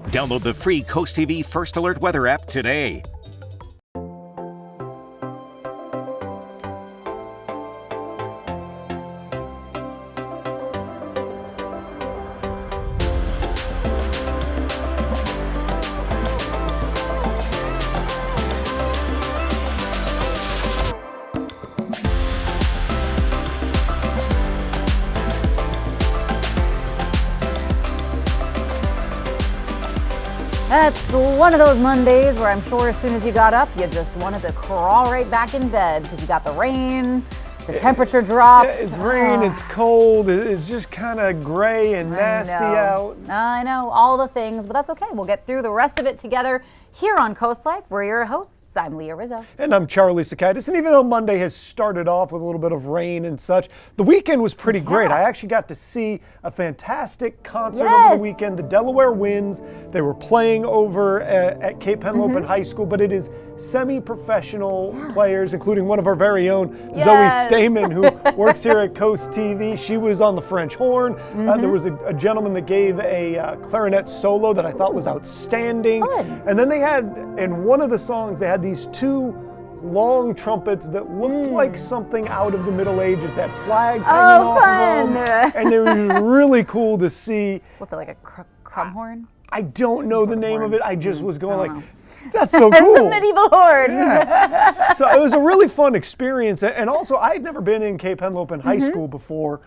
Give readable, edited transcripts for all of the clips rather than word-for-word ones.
Download the free Coast TV First Alert Weather app today. That's one of those Mondays where I'm sure as soon as you got up, you just wanted to crawl right back in bed because you got the rain, the temperature dropped. Yeah, it's rain, it's cold, it's just kind of gray and nasty out. I know, all the things, but that's okay. We'll get through the rest of it together here on Coast Life. We're your hosts. I'm Leah Rizzo. And I'm Charlie Sakaitis. And even though Monday has started off with a little bit of rain and such, the weekend was pretty great. I actually got to see a fantastic concert over the weekend. The Delaware Winds, they were playing over at Cape Henlopen High School, but it is semi-professional players, including one of our very own, Zoe Stamen, who works here at Coast TV. She was on the French horn. There was a gentleman that gave a clarinet solo that I thought was outstanding. And then they had, in one of the songs, they had these two long trumpets that looked like something out of the Middle Ages, that flags hanging off of them. And it was really cool to see. What's it, like a crumhorn? I don't know the name of it. I just was going like, that's so cool. It's a medieval horn. Yeah. So it was a really fun experience. And also, I had never been in Cape Henlopen High School before.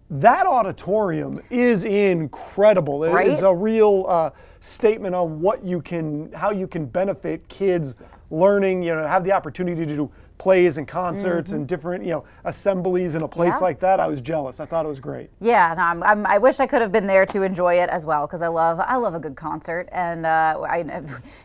That auditorium is incredible. It's a real statement on how you can benefit kids learning, have the opportunity to do plays and concerts and different, assemblies in a place like that. I was jealous. I thought it was great. Yeah, no, I wish I could have been there to enjoy it as well, because I love a good concert. And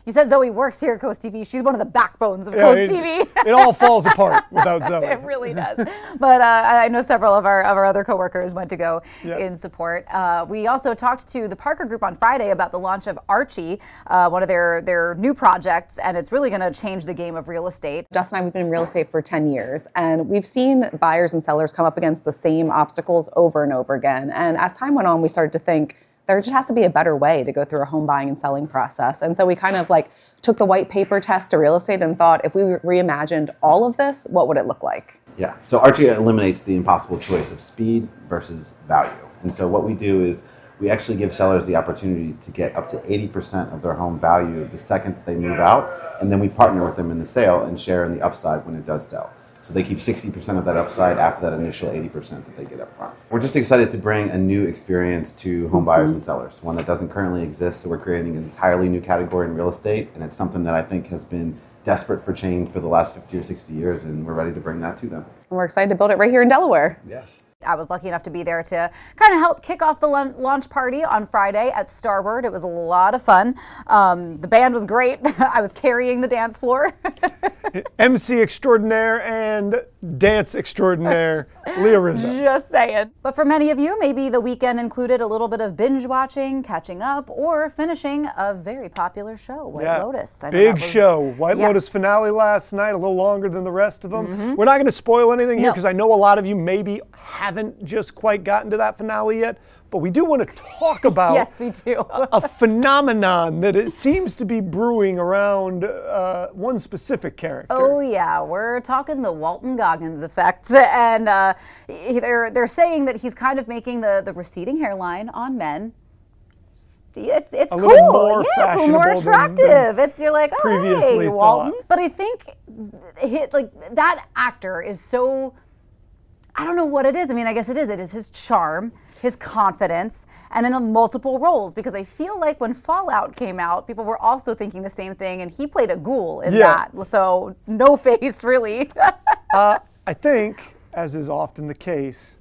you said Zoe works here at Coast TV. She's one of the backbones of Coast TV. It all falls apart without Zoe. It really does. But I know several of our other coworkers went to go in support. We also talked to the Parker Group on Friday about the launch of Archie, one of their new projects, and it's really going to change the game of real estate. Justin and I, we've been in real estate for 10 years, and we've seen buyers and sellers come up against the same obstacles over and over again. And as time went on, we started to think there just has to be a better way to go through a home buying and selling process. And so we kind of took the white paper test to real estate and thought, if we reimagined all of this, what would it look like? Yeah, so Archie eliminates the impossible choice of speed versus value. And so what we do is we actually give sellers the opportunity to get up to 80% of their home value the second that they move out, and then we partner with them in the sale and share in the upside when it does sell. So they keep 60% of that upside after that initial 80% that they get up front. We're just excited to bring a new experience to home buyers and sellers, one that doesn't currently exist. So we're creating an entirely new category in real estate, and it's something that I think has been desperate for change for the last 50 or 60 years, and we're ready to bring that to them. And we're excited to build it right here in Delaware. Yeah. I was lucky enough to be there to kind of help kick off the launch party on Friday at Starboard. It was a lot of fun. The band was great. I was carrying the dance floor. MC extraordinaire and dance extraordinaire, Leah Rizzo. Just saying. But for many of you, maybe the weekend included a little bit of binge watching, catching up, or finishing a very popular show, White Lotus. Big show. White Lotus finale last night, a little longer than the rest of them. We're not going to spoil anything here because I know a lot of you maybe haven't just quite gotten to that finale yet, but we do want to talk about yes, we do. a phenomenon that it seems to be brewing around one specific character. Oh yeah, we're talking the Walton Goggins effect, and they're saying that he's kind of making the receding hairline on men. It's a cool. Little more it's a little more attractive. You're like, oh hey, Walton. But I think that actor is so, I don't know what it is. I mean, I guess it is. It is his charm, his confidence, and in multiple roles. Because I feel like when Fallout came out, people were also thinking the same thing, and he played a ghoul in that. So no face, really. I think, as is often the case,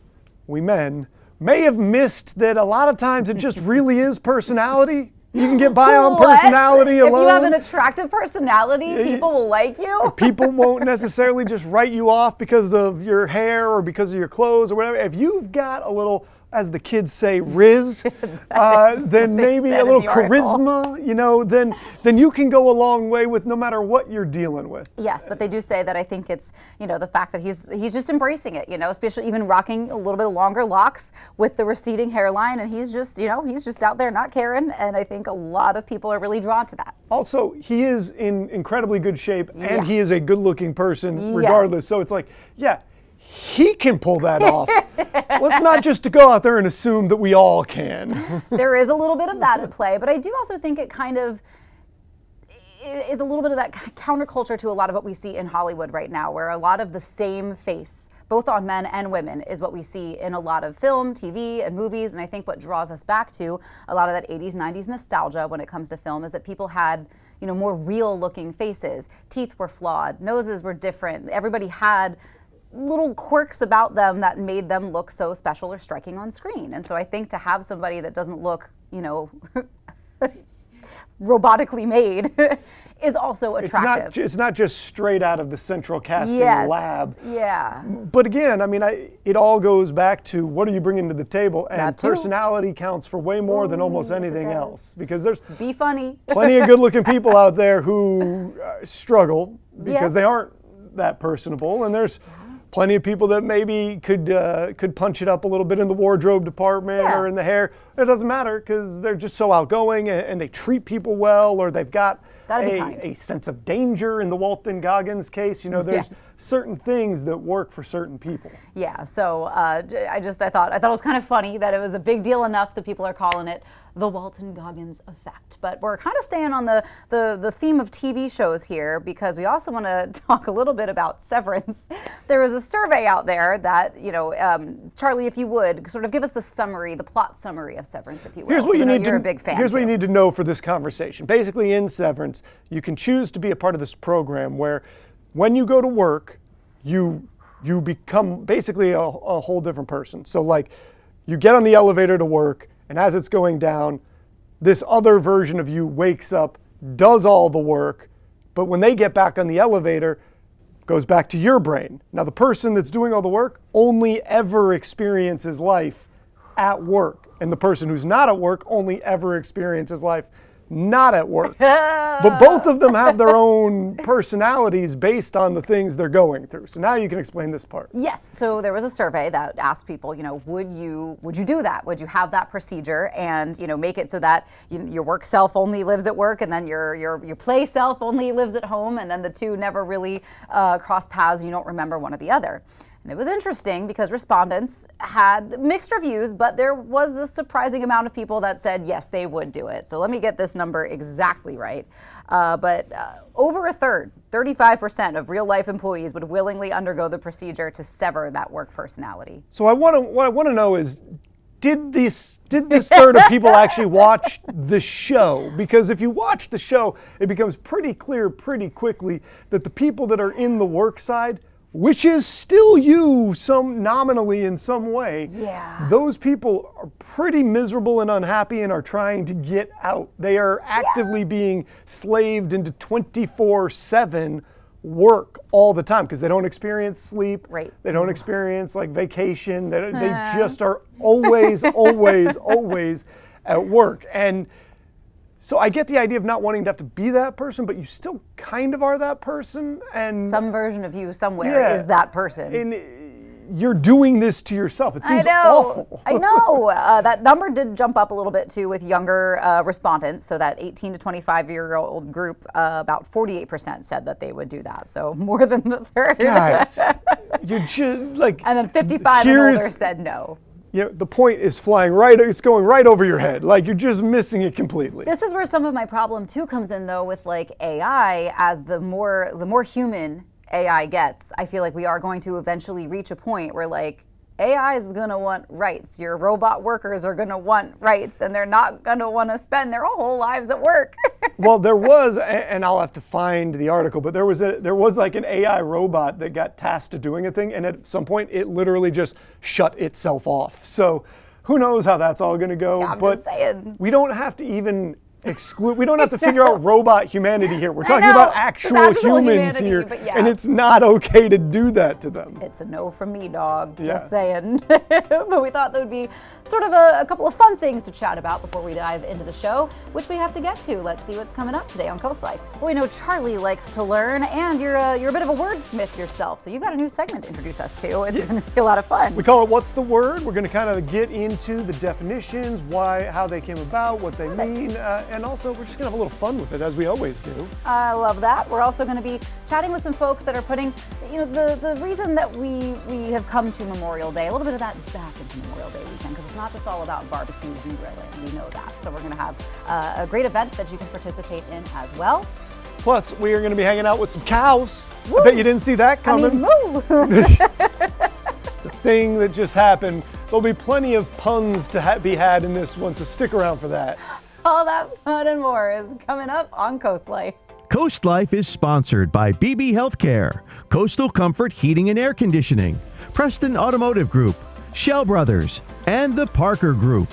we men may have missed that a lot of times it just really is personality. You can get by on personality alone. If you have an attractive personality, people will like you. People won't necessarily just write you off because of your hair or because of your clothes or whatever. If you've got a little as the kids say, riz, then maybe a little charisma, you know, then you can go a long way with no matter what you're dealing with. Yes, but they do say that I think it's, you know, the fact that he's just embracing it, you know, especially even rocking a little bit longer locks with the receding hairline, and he's just, you know, he's just out there not caring, and I think a lot of people are really drawn to that. Also, he is in incredibly good shape, and he is a good-looking person regardless, so it's like, yeah, he can pull that off. Let's not just go out there and assume that we all can. There is a little bit of that at play, but I do also think it kind of is a little bit of that counterculture to a lot of what we see in Hollywood right now, where a lot of the same face, both on men and women, is what we see in a lot of film, TV, and movies. And I think what draws us back to a lot of that 80s, 90s nostalgia when it comes to film is that people had, you know, more real looking faces. Teeth were flawed, noses were different. Everybody had little quirks about them that made them look so special or striking on screen. And so I think to have somebody that doesn't look, you know, robotically made is also attractive. It's not just straight out of the central casting lab. Yeah. But again, I mean, it all goes back to what are you bringing to the table, and personality counts for way more than almost anything else. Because there's be funny. plenty of good-looking people out there who struggle because they aren't that personable, and there's plenty of people that maybe could punch it up a little bit in the wardrobe department or in the hair. It doesn't matter because they're just so outgoing and they treat people well, or they've got a sense of danger. In the Walton Goggins case, you know, there's certain things that work for certain people. Yeah, so I thought it was kind of funny that it was a big deal enough that people are calling it the Walton Goggins effect. But we're kind of staying on the theme of TV shows here because we also want to talk a little bit about Severance. There was a survey out there that, you know, Charlie, if you would, sort of give us the plot summary of Severance, if you will. Here's what you're a big fan. Here's what you need to know for this conversation. Basically, in Severance, you can choose to be a part of this program where when you go to work, you become basically a whole different person. So like you get on the elevator to work, and as it's going down, this other version of you wakes up, does all the work, but when they get back on the elevator, goes back to your brain. Now the person that's doing all the work only ever experiences life at work, and the person who's not at work only ever experiences life not at work. But both of them have their own personalities based on the things they're going through. So now you can explain this part. Yes, so there was a survey that asked people, you know, would you do that? Would you have that procedure and, you know, make it so that your work self only lives at work and then your play self only lives at home, and then the two never really cross paths, you don't remember one or the other. And it was interesting because respondents had mixed reviews, but there was a surprising amount of people that said, yes, they would do it. So let me get this number exactly right. But over a third, 35% of real life employees would willingly undergo the procedure to sever that work personality. So what I want to know is, did this third of people actually watch the show? Because if you watch the show, it becomes pretty clear pretty quickly that the people that are in the work side, which is still you nominally in some way, those people are pretty miserable and unhappy and are trying to get out. They are actively being slaved into 24/7 work all the time because they don't experience sleep. Right. They don't experience like vacation. They just are always, always, always at work. And so I get the idea of not wanting to have to be that person, but you still kind of are that person. And some version of you somewhere is that person. And you're doing this to yourself. It seems awful. I know. That number did jump up a little bit too with younger respondents. So that 18 to 25-year-old group, about 48% said that they would do that. So more than the third. Guys, you're just like. And then 55 and older said no. You know, the point is it's going right over your head. Like you're just missing it completely. This is where some of my problem too comes in though with like AI. As the more human AI gets, I feel like we are going to eventually reach a point where like AI is going to want rights. Your robot workers are going to want rights, and they're not going to want to spend their whole lives at work. Well, there was, and I'll have to find the article, but there was like an AI robot that got tasked to doing a thing, and at some point it literally just shut itself off. So who knows how that's all going to go? Yeah, I'm just saying. We don't have to even We don't have to figure out robot humanity here. We're talking about actual humans here, and it's not okay to do that to them. It's a no from me, dog. Yeah. Just saying. But we thought there would be sort of a couple of fun things to chat about before we dive into the show, which we have to get to. Let's see what's coming up today on Coast Life. Well, we know Charlie likes to learn, and you're a bit of a wordsmith yourself, so you've got a new segment to introduce us to. It's going to be a lot of fun. We call it What's the Word? We're going to kind of get into the definitions, how they came about, what they mean, and also we're just going to have a little fun with it, as we always do. I love that. We're also going to be chatting with some folks that are putting, the reason that we have come to Memorial Day, a little bit of that back into Memorial Day weekend, because it's not just all about barbecues and grilling. We know that. So we're going to have a great event that you can participate in as well. Plus, we are going to be hanging out with some cows. Woo! I bet you didn't see that coming. It's a thing that just happened. There'll be plenty of puns to be had in this one, so stick around for that. All that fun and more is coming up on Coast Life. Coast Life is sponsored by BB Healthcare, Coastal Comfort Heating and Air Conditioning, Preston Automotive Group, Shell Brothers, and the Parker Group.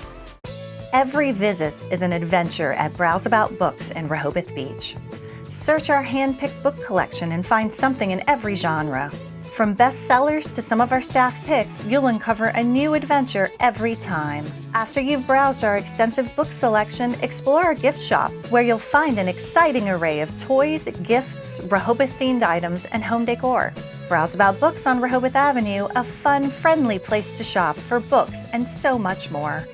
Every visit is an adventure at Browse About Books in Rehoboth Beach. Search our hand-picked book collection and find something in every genre. From bestsellers to some of our staff picks, you'll uncover a new adventure every time. After you've browsed our extensive book selection, explore our gift shop, where you'll find an exciting array of toys, gifts, Rehoboth-themed items, and home decor. Browse About Books on Rehoboth Avenue, a fun, friendly place to shop for books and so much more.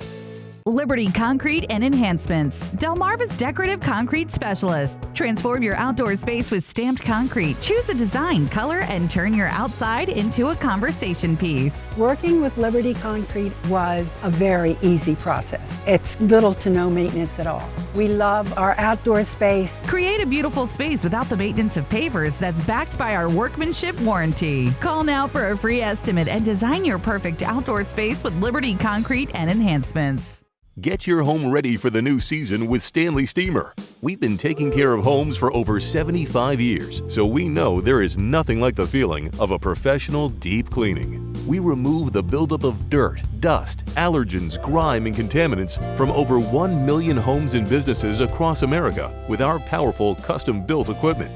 Liberty Concrete and Enhancements. Delmarva's decorative concrete specialists. Transform your outdoor space with stamped concrete. Choose a design, color, and turn your outside into a conversation piece. Working with Liberty Concrete was a very easy process. It's little to no maintenance at all. We love our outdoor space. Create a beautiful space without the maintenance of pavers that's backed by our workmanship warranty. Call now for a free estimate and design your perfect outdoor space with Liberty Concrete and Enhancements. Get your home ready for the new season with Stanley Steamer. We've been taking care of homes for over 75 years, so we know there is nothing like the feeling of a professional deep cleaning. We remove the buildup of dirt, dust, allergens, grime, and contaminants from over 1 million homes and businesses across America with our powerful custom-built equipment.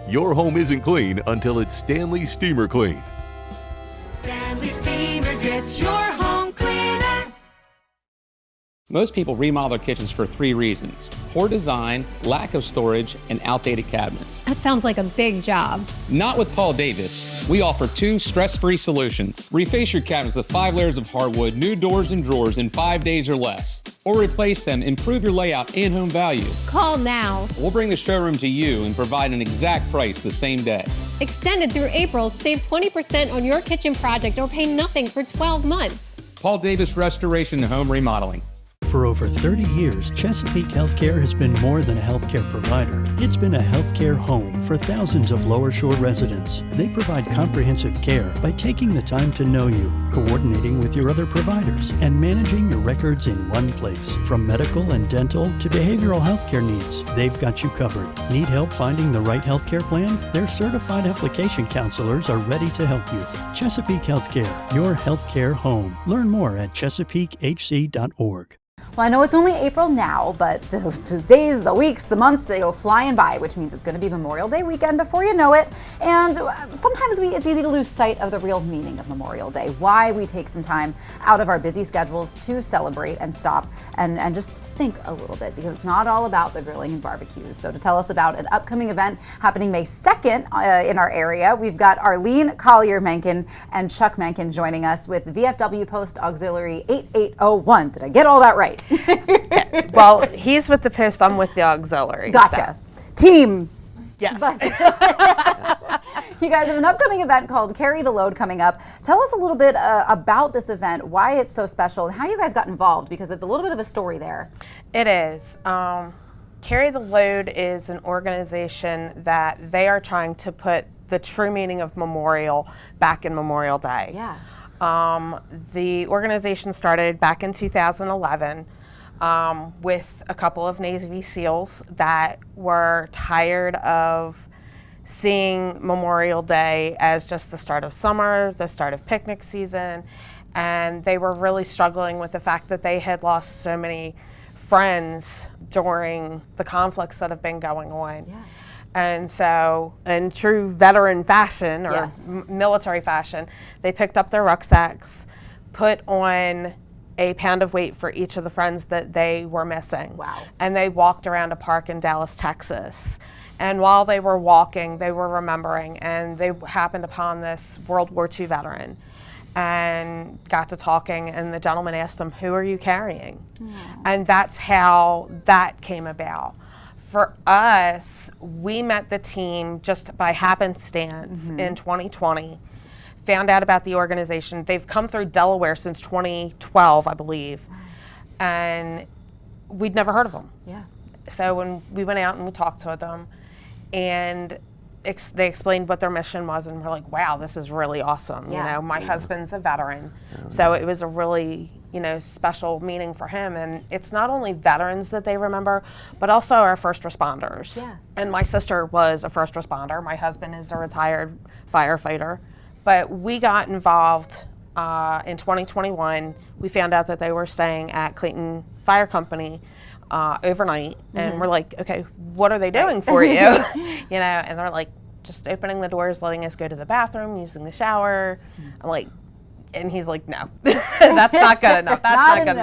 Your home isn't clean until it's Stanley Steamer Clean. Stanley Steamer gets your home cleaner. Most people remodel their kitchens for 3 reasons: poor design, lack of storage, and outdated cabinets. That sounds like a big job. Not with Paul Davis. We offer 2 stress-free solutions. Reface your cabinets with 5 layers of hardwood, new doors and drawers in 5 days or less. Or replace them, improve your layout and home value. Call now. We'll bring the showroom to you and provide an exact price the same day. Extended through April, save 20% on your kitchen project or pay nothing for 12 months. Paul Davis Restoration and Home Remodeling. For over 30 years, Chesapeake Healthcare has been more than a healthcare provider. It's been a healthcare home for thousands of Lower Shore residents. They provide comprehensive care by taking the time to know you, coordinating with your other providers, and managing your records in one place. From medical and dental to behavioral healthcare needs, they've got you covered. Need help finding the right healthcare plan? Their certified application counselors are ready to help you. Chesapeake Healthcare, your healthcare home. Learn more at chesapeakehc.org. Well, I know it's only April now, but the days, the weeks, the months, they go flying by, which means it's going to be Memorial Day weekend before you know it. And sometimes it's easy to lose sight of the real meaning of Memorial Day, why we take some time out of our busy schedules to celebrate and stop and just think a little bit, because it's not all about the grilling and barbecues. So to tell us about an upcoming event happening May 2nd in our area, we've got Arlene Collier-Menken and Chuck Menken joining us with VFW Post Auxiliary 8801. Did I get all that right? Well, he's with the Post, I'm with the Auxiliary. Gotcha. So. Team. Yes. You guys have an upcoming event called Carry the Load coming up. Tell us a little bit about this event, why it's so special, and how you guys got involved, because it's a little bit of a story there. It is. Carry the Load is an organization that they are trying to put the true meaning of Memorial back in Memorial Day. Yeah. The organization started back in 2011 with a couple of Navy SEALs that were tired of seeing Memorial Day as just the start of summer, the start of picnic season, and they were really struggling with the fact that they had lost so many friends during the conflicts that have been going on. Yeah. And so, in true veteran fashion or military fashion, they picked up their rucksacks, put on a pound of weight for each of the friends that they were missing. Wow. And they walked around a park in Dallas, Texas. And while they were walking, they were remembering, and they happened upon this World War II veteran and got to talking, and the gentleman asked them, "Who are you carrying?" And that's how that came about. For us, we met the team just by happenstance in 2020, found out about the organization. They've come through Delaware since 2012, I believe, and we'd never heard of them. Yeah. So when we went out and we talked to them, and they explained what their mission was, and we're like, wow, this is really awesome. Yeah. You know, my husband's a veteran, so it was a really, you know, special meaning for him. And it's not only veterans that they remember, but also our first responders. Yeah. And my sister was a first responder. My husband is a retired firefighter. But we got involved in 2021. We found out that they were staying at Clayton Fire Company overnight, and we're like, okay, what are they doing for you? You know, and they're like, just opening the doors, letting us go to the bathroom, using the shower. I'm like, and he's like, no, that's not good enough. That's not good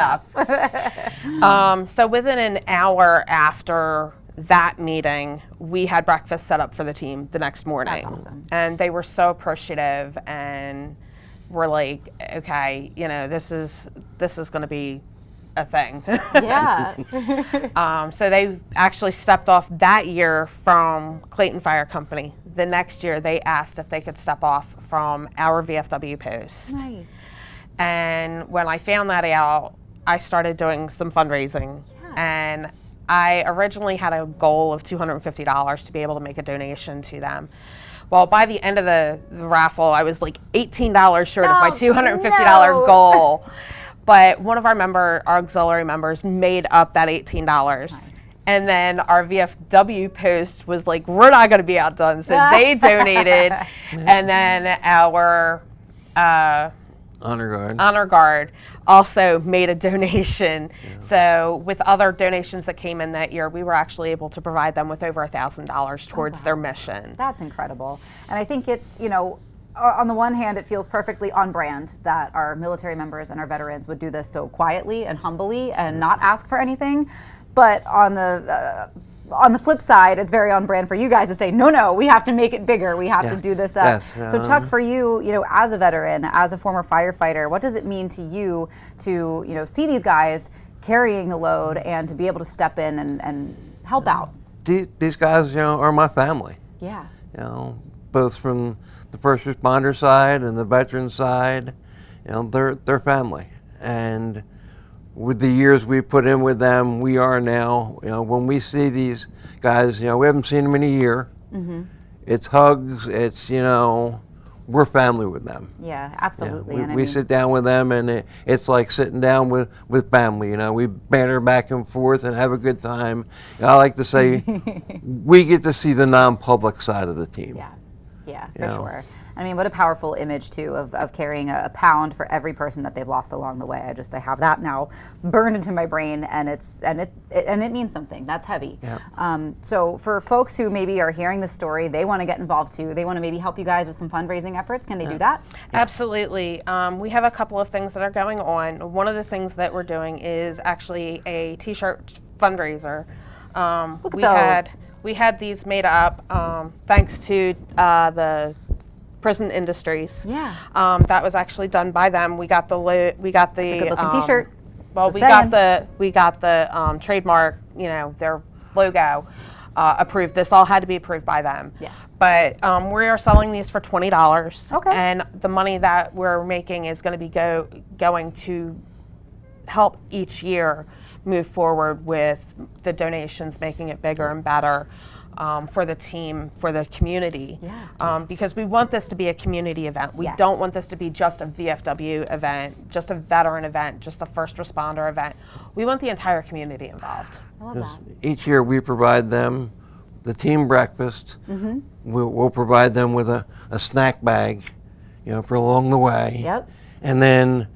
enough. So within an hour after that meeting, we had breakfast set up for the team the next morning. That's awesome. And they were so appreciative, and we're like, okay, you know, this is going to be a thing. Yeah. So they actually stepped off that year from Clayton Fire Company. The next year, they asked if they could step off from our VFW post. Nice. And when I found that out, I started doing some fundraising. Yeah. And I originally had a goal of $250 to be able to make a donation to them. Well, by the end of the raffle, I was like $18 short of my $250 goal. But one of our auxiliary members made up that $18. Nice. And then our VFW post was like, we're not going to be outdone. So they donated. And then our Honor Guard also made a donation. Yeah. So with other donations that came in that year, we were actually able to provide them with over $1,000 towards their mission. That's incredible. And I think it's, you know, on the one hand, it feels perfectly on brand that our military members and our veterans would do this so quietly and humbly and not ask for anything. But on the flip side, it's very on brand for you guys to say, no, we have to make it bigger. We have to do this up. Yes. So Chuck, for you, you know, as a veteran, as a former firefighter, what does it mean to you to, you know, see these guys carrying the load and to be able to step in and help out? These guys, you know, are my family. Yeah. You know, both from the first responder side and the veteran side, you know, they're family. And with the years we put in with them, we are now, you know, when we see these guys, you know, we haven't seen them in a year. Mm-hmm. It's hugs, it's, you know, we're family with them. Yeah, absolutely. Yeah, we sit down with them, and it's like sitting down with family, you know. We banter back and forth and have a good time. And I like to say we get to see the non-public side of the team. Yeah, for sure. I mean, what a powerful image too of carrying a pound for every person that they've lost along the way. I have that now burned into my brain, and it means something. That's heavy. Yeah. So for folks who maybe are hearing this story, they want to get involved too. They want to maybe help you guys with some fundraising efforts. Can they do that? Absolutely. We have a couple of things that are going on. One of the things that we're doing is actually a T-shirt fundraiser. Look at those. We had these made up thanks to the prison industries. Yeah. That was actually done by them. We got the That's a good looking T-shirt. Well, we got the trademark, you know, their logo approved. This all had to be approved by them. Yes. But we are selling these for $20. Okay. And the money that we're making is going to be going to help each year move forward with the donations, making it bigger and better for the team, for the community. Yeah. Because we want this to be a community event. We don't want this to be just a VFW event, just a veteran event, just a first responder event. We want the entire community involved. I love that. Each year we provide them the team breakfast. Mm-hmm. We'll provide them with a snack bag, you know, for along the way. Yep. And then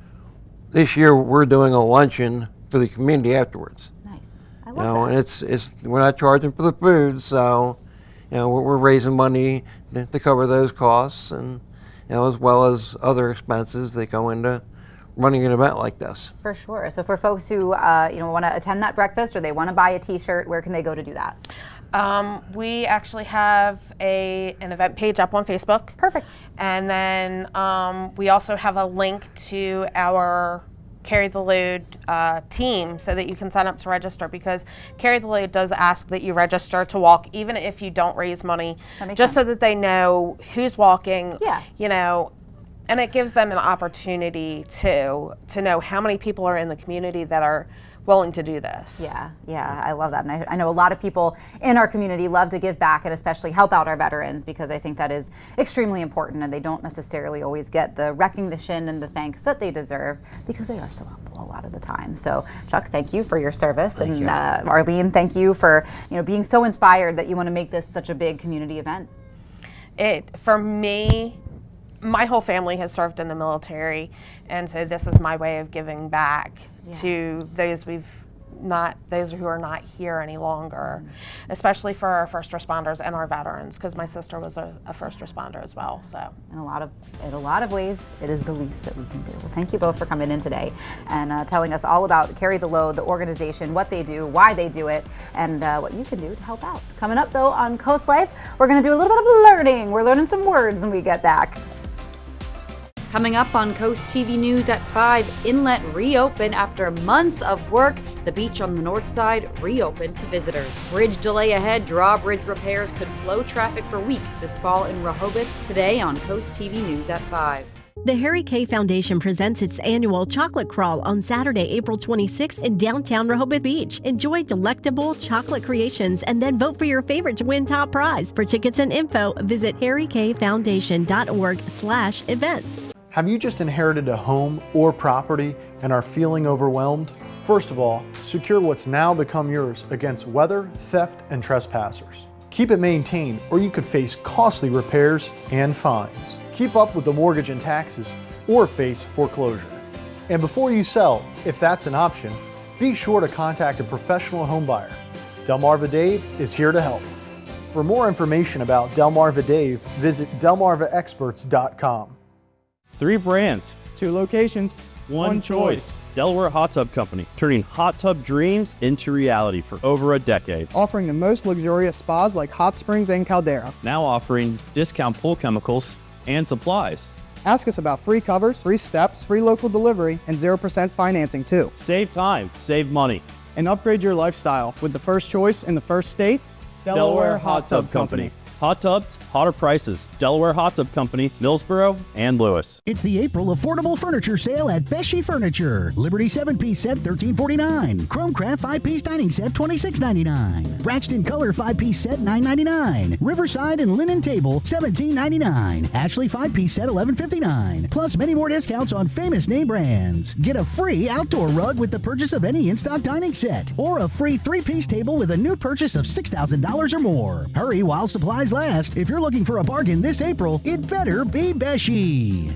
this year we're doing a luncheon for the community afterwards. Nice. I You know, and it's we're not charging for the food, so you know we're raising money to cover those costs, and you know, as well as other expenses that go into running an event like this. For sure. So for folks who want to attend that breakfast or they want to buy a T-shirt, where can they go to do that? We actually have an event page up on Facebook. Perfect. And then we also have a link to our Carry the Load team so that you can sign up to register, because Carry the Load does ask that you register to walk, even if you don't raise money, just so that they know who's walking. Yeah. You know, and it gives them an opportunity to know how many people are in the community that are willing to do this. Yeah, I love that. And I know a lot of people in our community love to give back and especially help out our veterans, because I think that is extremely important, and they don't necessarily always get the recognition and the thanks that they deserve, because they are so helpful a lot of the time. So Chuck, thank you for your service. Thank you. Arlene, thank you for being so inspired that you want to make this such a big community event. For me, my whole family has served in the military, and so this is my way of giving back to those who are not here any longer, especially for our first responders and our veterans, because my sister was a first responder as well. So in a lot of ways, it is the least that we can do. Well, thank you both for coming in today and telling us all about Carry the Load, the organization, what they do, why they do it, and what you can do to help out. Coming up though on Coast Life, we're going to do a little bit of learning. We're learning some words when we get back. Coming up on Coast TV News at 5, Inlet reopen after months of work. The beach on the north side reopened to visitors. Bridge delay ahead. Drawbridge repairs could slow traffic for weeks this fall in Rehoboth. Today on Coast TV News at 5. The Harry K Foundation presents its annual chocolate crawl on Saturday, April 26th in downtown Rehoboth Beach. Enjoy delectable chocolate creations and then vote for your favorite to win top prize. For tickets and info, visit harrykfoundation.org/events. Have you just inherited a home or property and are feeling overwhelmed? First of all, secure what's now become yours against weather, theft, and trespassers. Keep it maintained, or you could face costly repairs and fines. Keep up with the mortgage and taxes, or face foreclosure. And before you sell, if that's an option, be sure to contact a professional home buyer. Delmarva Dave is here to help. For more information about Delmarva Dave, visit delmarvaexperts.com. 3 brands, 2 locations, 1 choice. Delaware Hot Tub Company, turning hot tub dreams into reality for over a decade. Offering the most luxurious spas like hot springs and caldera. Now offering discount pool chemicals and supplies. Ask us about free covers, free steps, free local delivery, and 0% financing too. Save time, save money. And upgrade your lifestyle with the first choice in the first state, Delaware Hot Tub Company. Hot tubs, hotter prices. Delaware Hot Tub Company, Millsboro, and Lewis. It's the April Affordable Furniture Sale at Beshy Furniture. Liberty 7-piece set, $13.49. Chromecraft 5-piece dining set, $26.99. Braxton Color 5-piece set, $9.99. Riverside and Linen Table, $17.99. Ashley 5-piece set, $11.59. Plus many more discounts on famous name brands. Get a free outdoor rug with the purchase of any in-stock dining set, or a free 3-piece table with a new purchase of $6,000 or more. Hurry while supplies last. If you're looking for a bargain this April, it better be Beshy.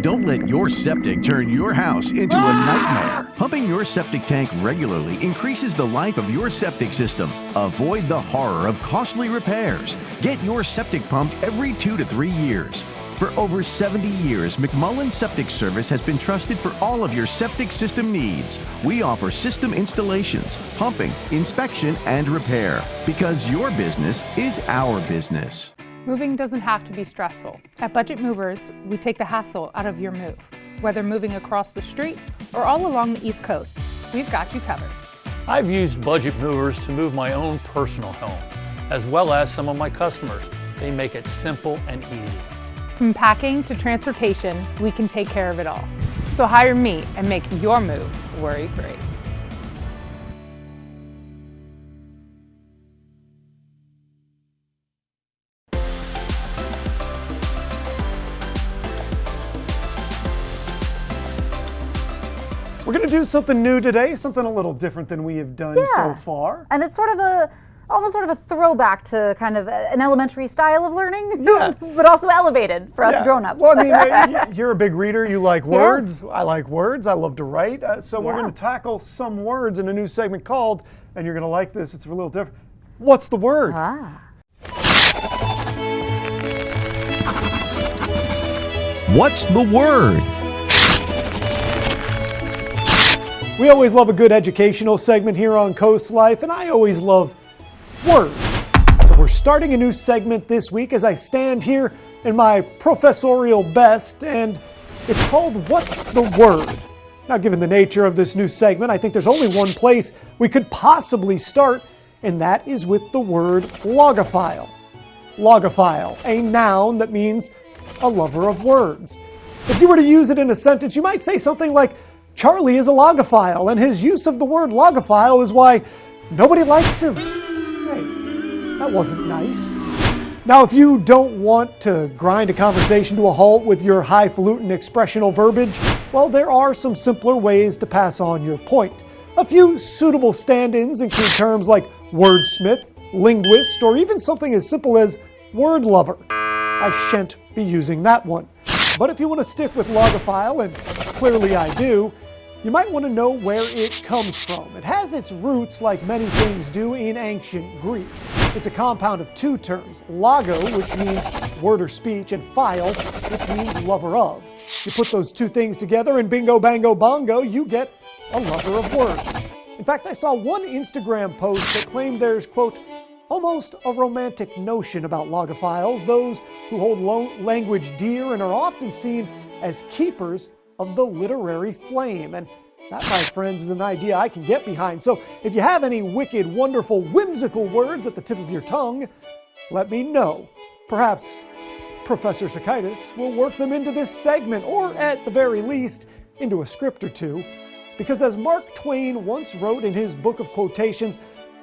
Don't let your septic turn your house into a nightmare. Pumping your septic tank regularly increases the life of your septic system. Avoid the horror of costly repairs. Get your septic pumped every 2 to 3 years. For over 70 years, McMullen Septic Service has been trusted for all of your septic system needs. We offer system installations, pumping, inspection, and repair, because your business is our business. Moving doesn't have to be stressful. At Budget Movers, we take the hassle out of your move. Whether moving across the street or all along the East Coast, we've got you covered. I've used Budget Movers to move my own personal home, as well as some of my customers. They make it simple and easy. From packing to transportation, we can take care of it all. So hire me and make your move worry-free. We're going to do something new today, something a little different than we have done so far. And it's sort of a almost sort of a throwback to kind of an elementary style of learning, Yeah. but also elevated for us grown-ups. Well, I mean, you're a big reader. You like words. Yes. I like words. I love to write. So we're Yeah. going to tackle some words in a new segment called, and you're going to like this, it's a little different. What's the word? What's the word? We always love a good educational segment here on Coast Life, and I always love words. So we're starting a new segment this week as I stand here in my professorial best, and it's called What's the Word? Now, given the nature of this new segment, I think there's only one place we could possibly start, and that is with the word logophile. Logophile, a noun that means a lover of words. If you were to use it in a sentence, you might say something like, Charlie is a logophile, and his use of the word logophile is why nobody likes him. Hey, that wasn't nice. Now, if you don't want to grind a conversation to a halt with your highfalutin expressional verbiage, well, there are some simpler ways to pass on your point. A few suitable stand-ins include terms like wordsmith, linguist, or even something as simple as word lover. I shan't be using that one. But if you want to stick with logophile, and clearly I do, you might want to know where it comes from. It has its roots, like many things do, in ancient Greek. It's a compound of two terms, logo, which means word or speech, and phile, which means lover of. You put those two things together and bingo, bango, bongo, you get a lover of words. In fact, I saw one Instagram post that claimed there's, quote, almost a romantic notion about logophiles, those who hold language dear and are often seen as keepers of the literary flame. And that, my friends, is an idea I can get behind. So if you have any wicked, wonderful, whimsical words at the tip of your tongue, let me know. Perhaps Professor Sakaitis will work them into this segment, or at the very least, into a script or two. Because as Mark Twain once wrote in his book of quotations,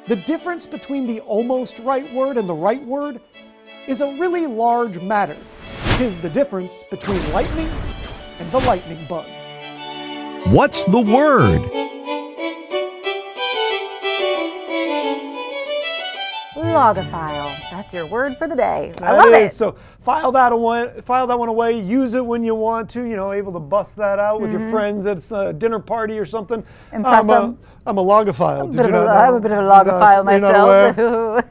the difference between the almost right word and the right word is a really large matter. 'Tis the difference between lightning and the lightning bug. What's the word? Logophile. That's your word for the day. I That love is. it. So file that one away. Use it when you want to. You know, able to bust that out with your friends at a dinner party or something. Impress them. I'm a logophile. Did you not know? I'm a bit of a logophile You're not myself.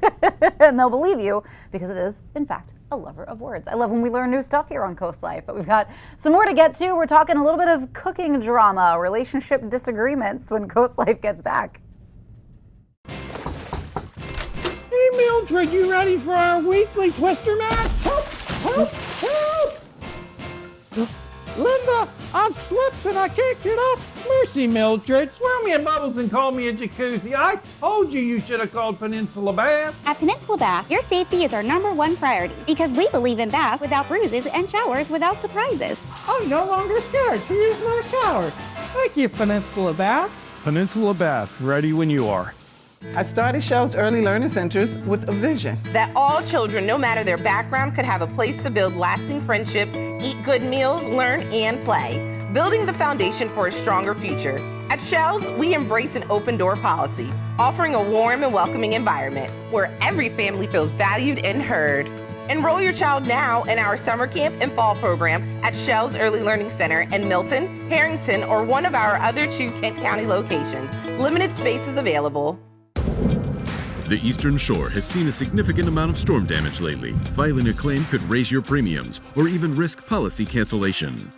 And they'll believe you because it is, in fact, a lover of words. I love when we learn new stuff here on Coast Life, but we've got some more to get to. We're talking a little bit of cooking drama, relationship disagreements when Coast Life gets back. Hey Mildred, you ready for our weekly twister match? Help, help, help! Linda, I've slipped and I can't get up. Mercy, Mildred. Swirl me in bubbles and call me a jacuzzi. I told you should have called Peninsula Bath. At Peninsula Bath, your safety is our #1 priority because we believe in baths without bruises and showers without surprises. I'm no longer scared to use my shower. Thank you, Peninsula Bath. Peninsula Bath, ready when you are. I started Shell's Early Learning Centers with a vision that all children, no matter their background, could have a place to build lasting friendships, eat good meals, learn, and play, building the foundation for a stronger future. At Shell's, we embrace an open door policy, offering a warm and welcoming environment where every family feels valued and heard. Enroll your child now in our summer camp and fall program at Shell's Early Learning Center in Milton, Harrington, or one of our other 2 Kent County locations. Limited spaces available. The Eastern Shore has seen a significant amount of storm damage lately. Filing a claim could raise your premiums or even risk policy cancellation.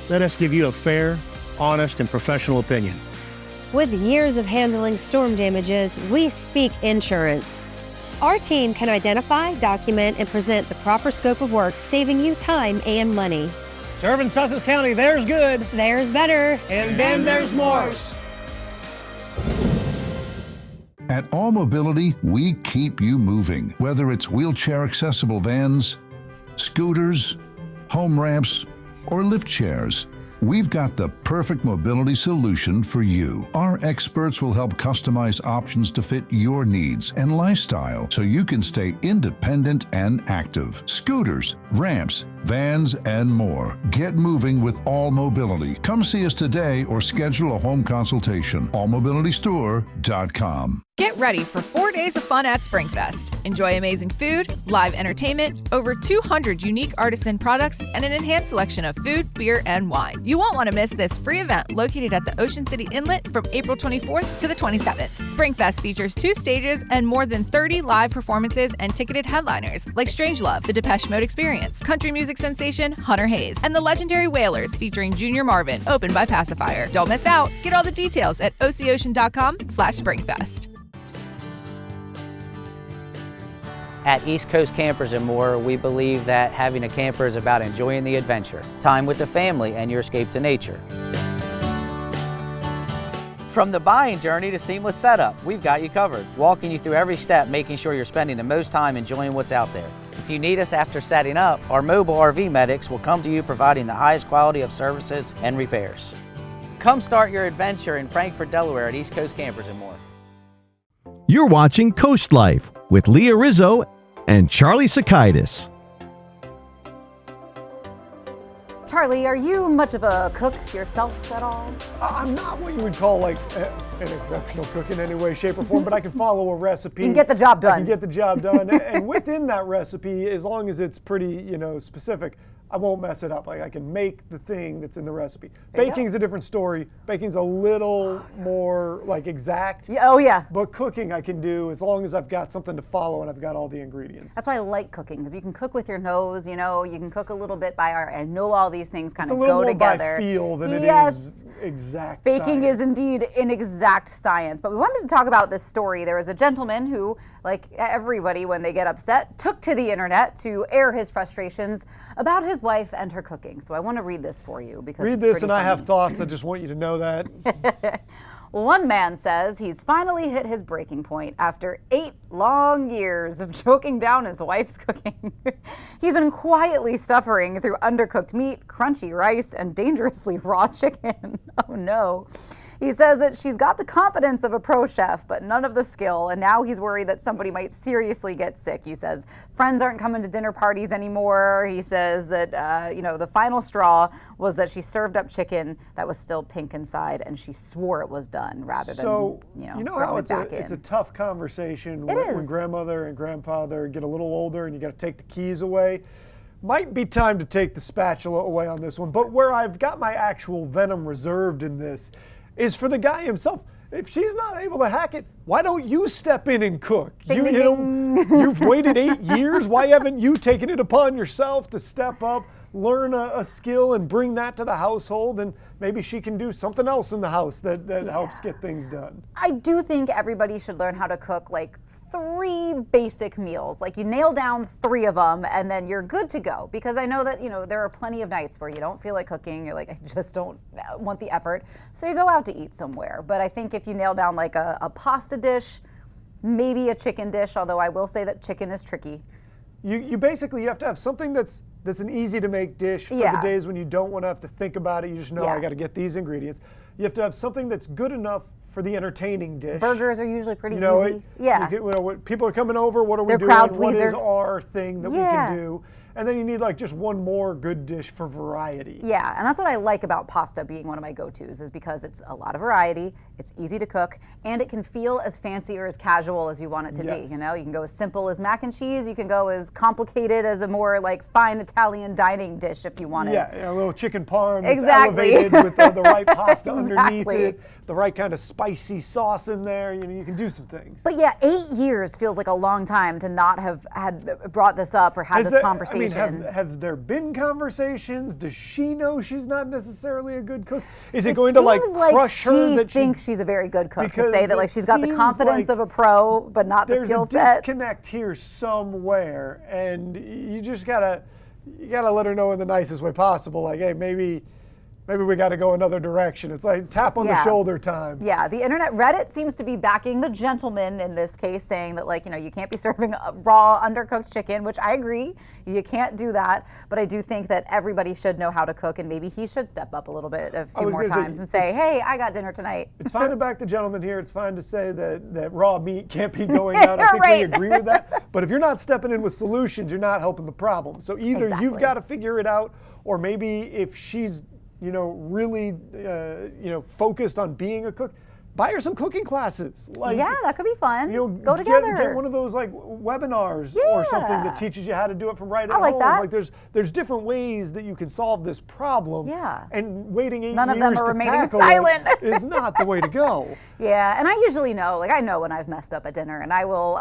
Let us give you a fair, honest, and professional opinion. With years of handling storm damages, we speak insurance. Our team can identify, document, and present the proper scope of work, saving you time and money. Serving Sussex County, there's good. There's better. And then there's more. At All Mobility, we keep you moving. Whether it's wheelchair-accessible vans, scooters, home ramps, or lift chairs, we've got the perfect mobility solution for you. Our experts will help customize options to fit your needs and lifestyle so you can stay independent and active. Scooters, ramps, vans, and more. Get moving with All Mobility. Come see us today or schedule a home consultation. allmobilitystore.com. Get ready for 4 days days of fun at SpringFest. Enjoy amazing food, live entertainment, over 200 unique artisan products, and an enhanced selection of food, beer, and wine. You won't want to miss this free event located at the Ocean City Inlet from April 24th to the 27th. SpringFest features 2 stages and more than 30 live performances and ticketed headliners like Strangelove, The Depeche Mode Experience, country music sensation Hunter Hayes, and the legendary Wailers featuring Junior Marvin, opened by Pacifier. Don't miss out. Get all the details at oceocean.com/springfest. At East Coast Campers and More, we believe that having a camper is about enjoying the adventure, time with the family, and your escape to nature. From the buying journey to seamless setup, we've got you covered, walking you through every step, making sure you're spending the most time enjoying what's out there. If you need us after setting up, our mobile RV medics will come to you providing the highest quality of services and repairs. Come start your adventure in Frankfort, Delaware at East Coast Campers and More. You're watching Coast Life with Leah Rizzo and Charlie Sakaitis. Charlie, are you much of a cook yourself at all? I'm not what you would call like an exceptional cook in any way, shape, or form, but I can follow a recipe. You can get the job done. I can get the job done. And within that recipe, as long as it's pretty, specific, I won't mess it up. Like I can make the thing that's in the recipe. Baking's a different story. Baking's a little more like exact. Yeah, oh yeah. But cooking I can do as long as I've got something to follow and I've got all the ingredients. That's why I like cooking, because you can cook with your nose, you can cook a little bit by I know all these things kind of go together. It's a little more by feel than it is exact Baking science. is indeed an exact science. But we wanted to talk about this story. There was a gentleman who, like everybody when they get upset, took to the internet to air his frustrations about his wife and her cooking. So I want to read this for you because read it's this pretty and I funny. have thoughts. I just want you to know that. One man says he's finally hit his breaking point after 8 long years of choking down his wife's cooking. He's been quietly suffering through undercooked meat, crunchy rice, and dangerously raw chicken. Oh no. He says that she's got the confidence of a pro chef, but none of the skill, and now he's worried that somebody might seriously get sick. He says friends aren't coming to dinner parties anymore. He says that, the final straw was that she served up chicken that was still pink inside, and she swore it was done rather than, how throwing it back in. it's a tough conversation It when is. grandmother and grandfather get a little older and you got to take the keys away. Might be time to take the spatula away on this one, but where I've got my actual venom reserved in this is for the guy himself. If she's not able to hack it, why don't you step in and cook? You've waited 8 years. Why haven't you taken it upon yourself to step up, learn a skill, and bring that to the household? And maybe she can do something else in the house that helps get things done. I do think everybody should learn how to cook like 3 basic meals. Like you nail down 3 of them and then you're good to go. Because I know that, there are plenty of nights where you don't feel like cooking. You're like, I just don't want the effort. So you go out to eat somewhere. But I think if you nail down like a pasta dish, maybe a chicken dish, although I will say that chicken is tricky. You basically have to have something that's an easy to make dish for the days when you don't want to have to think about it. You just know I got to get these ingredients. You have to have something that's good enough for the entertaining dish. Burgers are usually pretty easy. When people are coming over, what are we They're doing? crowd What is pleaser. our thing that we can do? And then you need like just one more good dish for variety. Yeah, and that's what I like about pasta being one of my go-tos, is because it's a lot of variety, it's easy to cook, and it can feel as fancy or as casual as you want it to be. You can go as simple as mac and cheese, you can go as complicated as a more like fine Italian dining dish if you want it. Yeah, a little chicken parm that's elevated with the right pasta underneath it, the right kind of spicy sauce in there. You can do some things. But yeah, 8 years feels like a long time to not have had brought this up or had this conversation. Have there been conversations? Does she know she's not necessarily a good cook? Is it going to like crush her that she thinks she's a very good cook, to say that like she's got the confidence of a pro but not the skill set? There's a disconnect here somewhere, and you just gotta let her know in the nicest way possible. Like, hey, maybe we got to go another direction. It's like tap on the shoulder time. Yeah, the internet, Reddit seems to be backing the gentleman in this case, saying that you can't be serving raw, undercooked chicken, which I agree. You can't do that. But I do think that everybody should know how to cook, and maybe he should step up a little bit a few more times and say, hey, I got dinner tonight. It's fine to back the gentleman here. It's fine to say that raw meat can't be going out. I think we agree with that. But if you're not stepping in with solutions, you're not helping the problem. So either you've got to figure it out, or maybe if she's really, focused on being a cook, buy her some cooking classes. Like, yeah, that could be fun. Go Get together. one of those like webinars or something that teaches you how to do it from right at like home. that. Like there's different ways that you can solve this problem. Yeah. And waiting 8 None of them years are to remaining tackle silent. it is not the way to go. Yeah, and I usually know, like I know when I've messed up at dinner, and I will,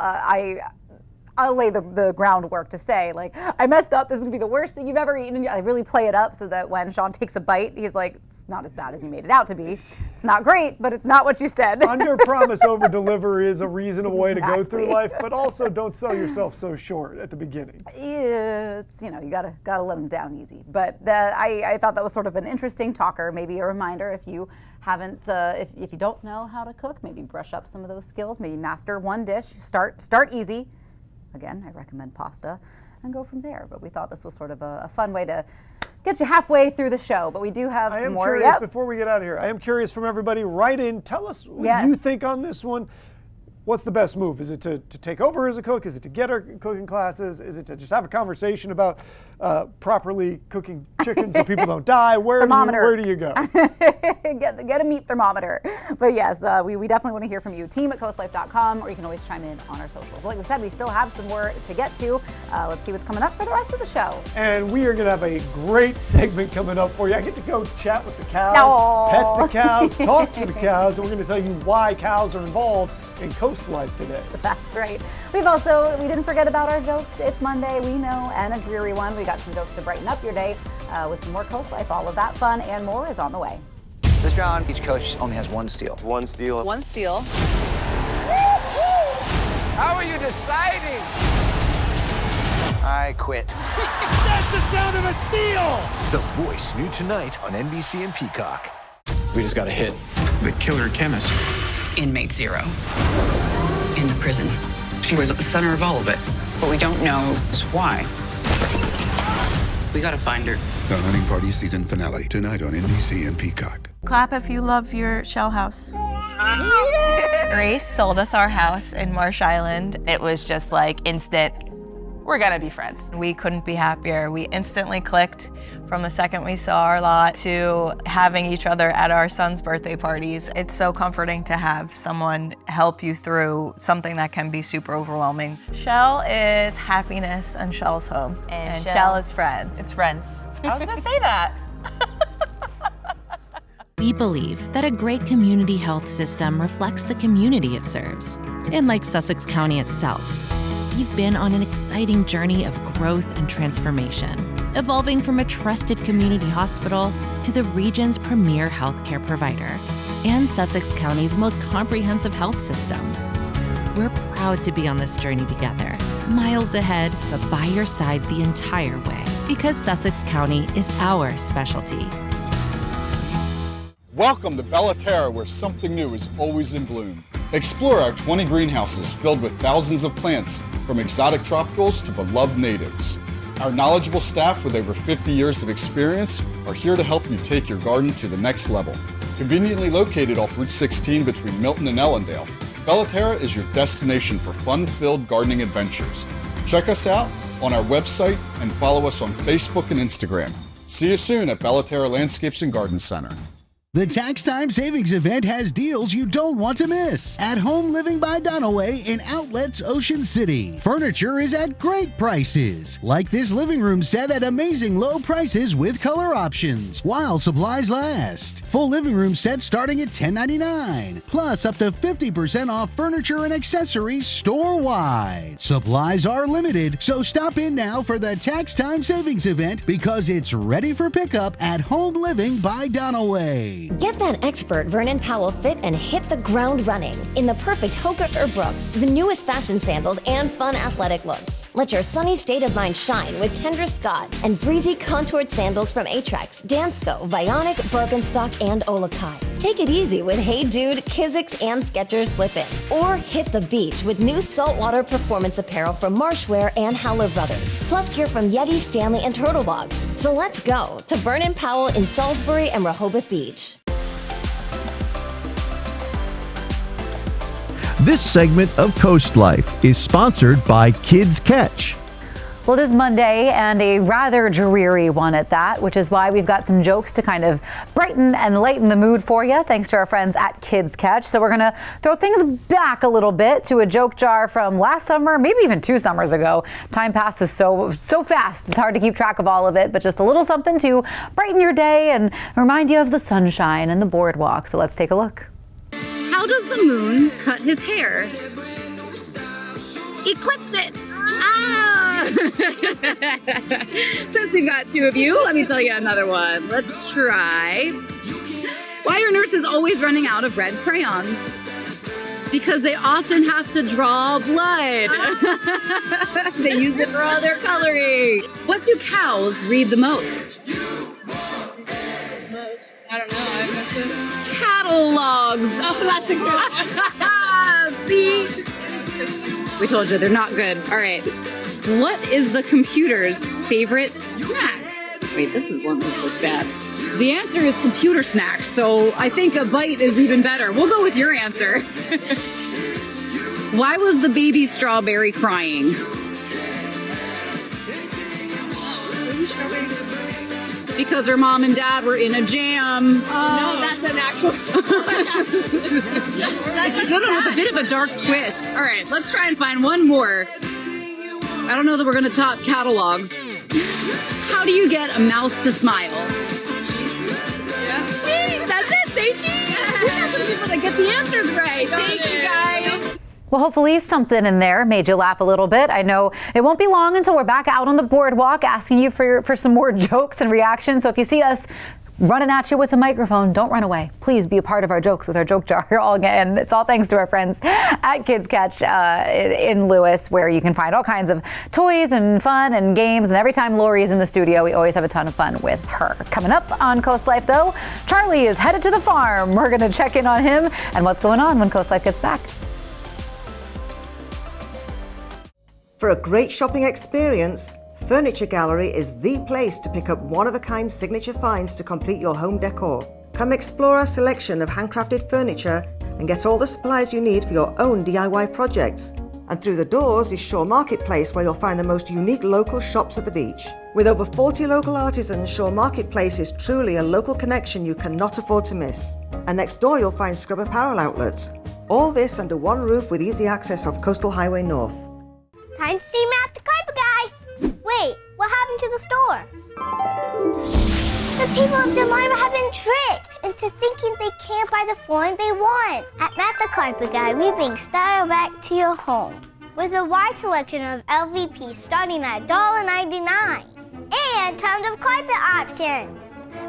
I'll lay the groundwork to say, like, I messed up, this is gonna be the worst thing you've ever eaten, and I really play it up so that when Sean takes a bite, he's like, it's not as bad as you made it out to be. It's not great, but it's not what you said. Under promise, over deliver is a reasonable way to go through life, but also don't sell yourself so short at the beginning. Yeah, it's, you gotta let them down easy. But I thought that was sort of an interesting talker, maybe a reminder if you haven't, if you don't know how to cook, maybe brush up some of those skills, maybe master one dish, start easy. Again, I recommend pasta, and go from there. But we thought this was sort of a fun way to get you halfway through the show. But we do have some more. Curious, before we get out of here, I am curious from everybody, write in, tell us what you think on this one. What's the best move? Is it to take over as a cook? Is it to get her cooking classes? Is it to just have a conversation about properly cooking chicken so people don't die? Where do you go? Get a meat thermometer. But yes, we definitely want to hear from you. team@coastlife.com, or you can always chime in on our socials. Like we said, we still have some more to get to. Let's see what's coming up for the rest of the show. And we are going to have a great segment coming up for you. I get to go chat with the cows, pet the cows, talk to the cows, and we're going to tell you why cows are involved in Coast Life today. That's right. We didn't forget about our jokes. It's Monday, we know, and a dreary one. We got some jokes to brighten up your day with some more Coast Life. All of that fun and more is on the way. This round, each coach only has one steal. One steal. One steal. How are you deciding? I quit. That's the sound of a steal! The Voice, new tonight on NBC and Peacock. We just got a hit. The killer chemist. Inmate 0 in the prison. She was at the center of all of it. What we don't know is why. We gotta find her. The Hunting Party season finale, tonight on NBC and Peacock. Clap if you love your shell house. Grace sold us our house in Marsh Island. It was just like instant, we're gonna be friends. We couldn't be happier. We instantly clicked from the second we saw our lot to having each other at our son's birthday parties. It's so comforting to have someone help you through something that can be super overwhelming. Shell is happiness and Shell's home. And Shell is friends. It's friends. I was gonna say that. We believe that a great community health system reflects the community it serves. And like Sussex County itself, we've been on an exciting journey of growth and transformation, evolving from a trusted community hospital to the region's premier healthcare provider and Sussex County's most comprehensive health system. We're proud to be on this journey together, miles ahead, but by your side the entire way, because Sussex County is our specialty. Welcome to Bellaterra, where something new is always in bloom. Explore our 20 greenhouses filled with thousands of plants, from exotic tropicals to beloved natives. Our knowledgeable staff with over 50 years of experience are here to help you take your garden to the next level. Conveniently located off Route 16 between Milton and Ellendale, Bellaterra is your destination for fun-filled gardening adventures. Check us out on our website and follow us on Facebook and Instagram. See you soon at Bellaterra Landscapes and Garden Center. The Tax Time Savings Event has deals you don't want to miss. At Home Living by Dunaway in Outlets Ocean City. Furniture is at great prices, like this living room set at amazing low prices with color options, while supplies last. Full living room set starting at $10.99, plus up to 50% off furniture and accessories store-wide. Supplies are limited, so stop in now for the Tax Time Savings Event because it's ready for pickup at Home Living by Dunaway. Get that expert Vernon Powell fit and hit the ground running in the perfect Hoka or Brooks, the newest fashion sandals and fun athletic looks. Let your sunny state of mind shine with Kendra Scott and breezy contoured sandals from Atrax, Dansko, Vionic, Birkenstock, and Olakai. Take it easy with Hey Dude, Kizik's, and Skechers slip-ins. Or hit the beach with new saltwater performance apparel from Marshwear and Howler Brothers. Plus gear from Yeti, Stanley, and Turtlebox. So let's go to Vernon Powell in Salisbury and Rehoboth Beach. This segment of Coast Life is sponsored by Kids Catch. Well, it is Monday, and a rather dreary one at that, which is why we've got some jokes to kind of brighten and lighten the mood for you, thanks to our friends at Kids Catch. So we're going to throw things back a little bit to a joke jar from last summer, maybe even 2 summers ago. Time passes so fast, it's hard to keep track of all of it, but just a little something to brighten your day and remind you of the sunshine and the boardwalk. So let's take a look. How does the moon cut his hair? He clips it. Ah! Since we've got 2 of you, let me tell you another one. Let's try. Why are nurses always running out of red crayons? Because they often have to draw blood. They use it for all their coloring. What do cows read the most? I don't know. I missed it. Catalogs. Oh, that's a good one. See? We told you they're not good. All right. What is the computer's favorite snack? Wait, this is one that's just bad. The answer is computer snacks, so I think a bite is even better. We'll go with your answer. Why was the baby strawberry crying? Because her mom and dad were in a jam. No, that's an actual. That's a good one with a bit of a dark twist. All right, let's try and find one more. I don't know that we're going to top catalogs. How do you get a mouse to smile? Cheese, that's it, say cheese. We got some people that get the answers right. Thank you, guys. Well, hopefully something in there made you laugh a little bit. I know it won't be long until we're back out on the boardwalk asking you for some more jokes and reactions. So if you see us running at you with a microphone, don't run away. Please be a part of our jokes with our joke jar. And it's all thanks to our friends at Kids Catch in Lewis, where you can find all kinds of toys and fun and games. And every time Lori's in the studio, we always have a ton of fun with her. Coming up on Coast Life, though, Charlie is headed to the farm. We're going to check in on him and what's going on when Coast Life gets back. For a great shopping experience, Furniture Gallery is the place to pick up one-of-a-kind signature finds to complete your home decor. Come explore our selection of handcrafted furniture and get all the supplies you need for your own DIY projects. And through the doors is Shore Marketplace, where you'll find the most unique local shops at the beach. With over 40 local artisans, Shore Marketplace is truly a local connection you cannot afford to miss. And next door you'll find Scrub Apparel outlets. All this under one roof with easy access off Coastal Highway North. Time to see Matt the Carpet Guy. Wait, what happened to the store? The people of Jemima have been tricked into thinking they can't buy the flooring they want. At Matt the Carpet Guy, we bring style back to your home with a wide selection of LVP starting at $1.99 and tons of carpet options.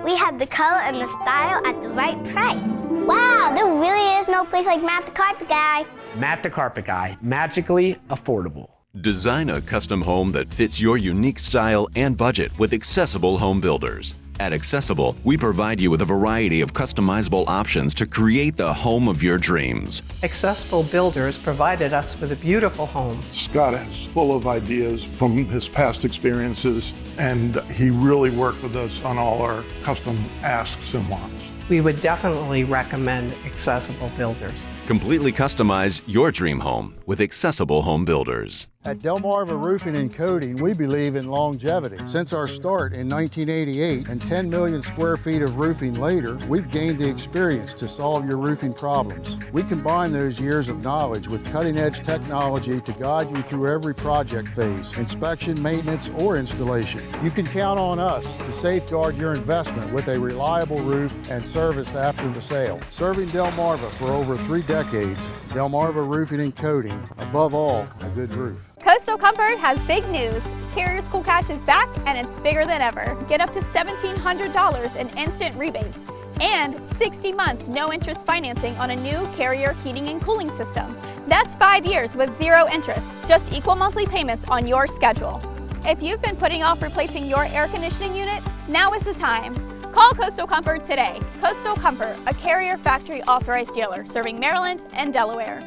We have the color and the style at the right price. Wow, there really is no place like Matt the Carpet Guy. Matt the Carpet Guy, magically affordable. Design a custom home that fits your unique style and budget with Accessible Home Builders. At Accessible, we provide you with a variety of customizable options to create the home of your dreams. Accessible Builders provided us with a beautiful home. Scott is full of ideas from his past experiences, and he really worked with us on all our custom asks and wants. We would definitely recommend Accessible Builders. Completely customize your dream home with Accessible Home Builders. At Delmarva Roofing and Coating, we believe in longevity. Since our start in 1988 and 10 million square feet of roofing later, we've gained the experience to solve your roofing problems. We combine those years of knowledge with cutting-edge technology to guide you through every project phase, inspection, maintenance, or installation. You can count on us to safeguard your investment with a reliable roof and service after the sale. Serving Delmarva for over 3 decades, Delmarva Roofing and Coating, above all, a good roof. Coastal Comfort has big news. Carrier's Cool Cash is back and it's bigger than ever. Get up to $1,700 in instant rebates and 60 months no interest financing on a new Carrier heating and cooling system. That's 5 years with 0 interest, just equal monthly payments on your schedule. If you've been putting off replacing your air conditioning unit, now is the time. Call Coastal Comfort today. Coastal Comfort, a Carrier factory authorized dealer serving Maryland and Delaware.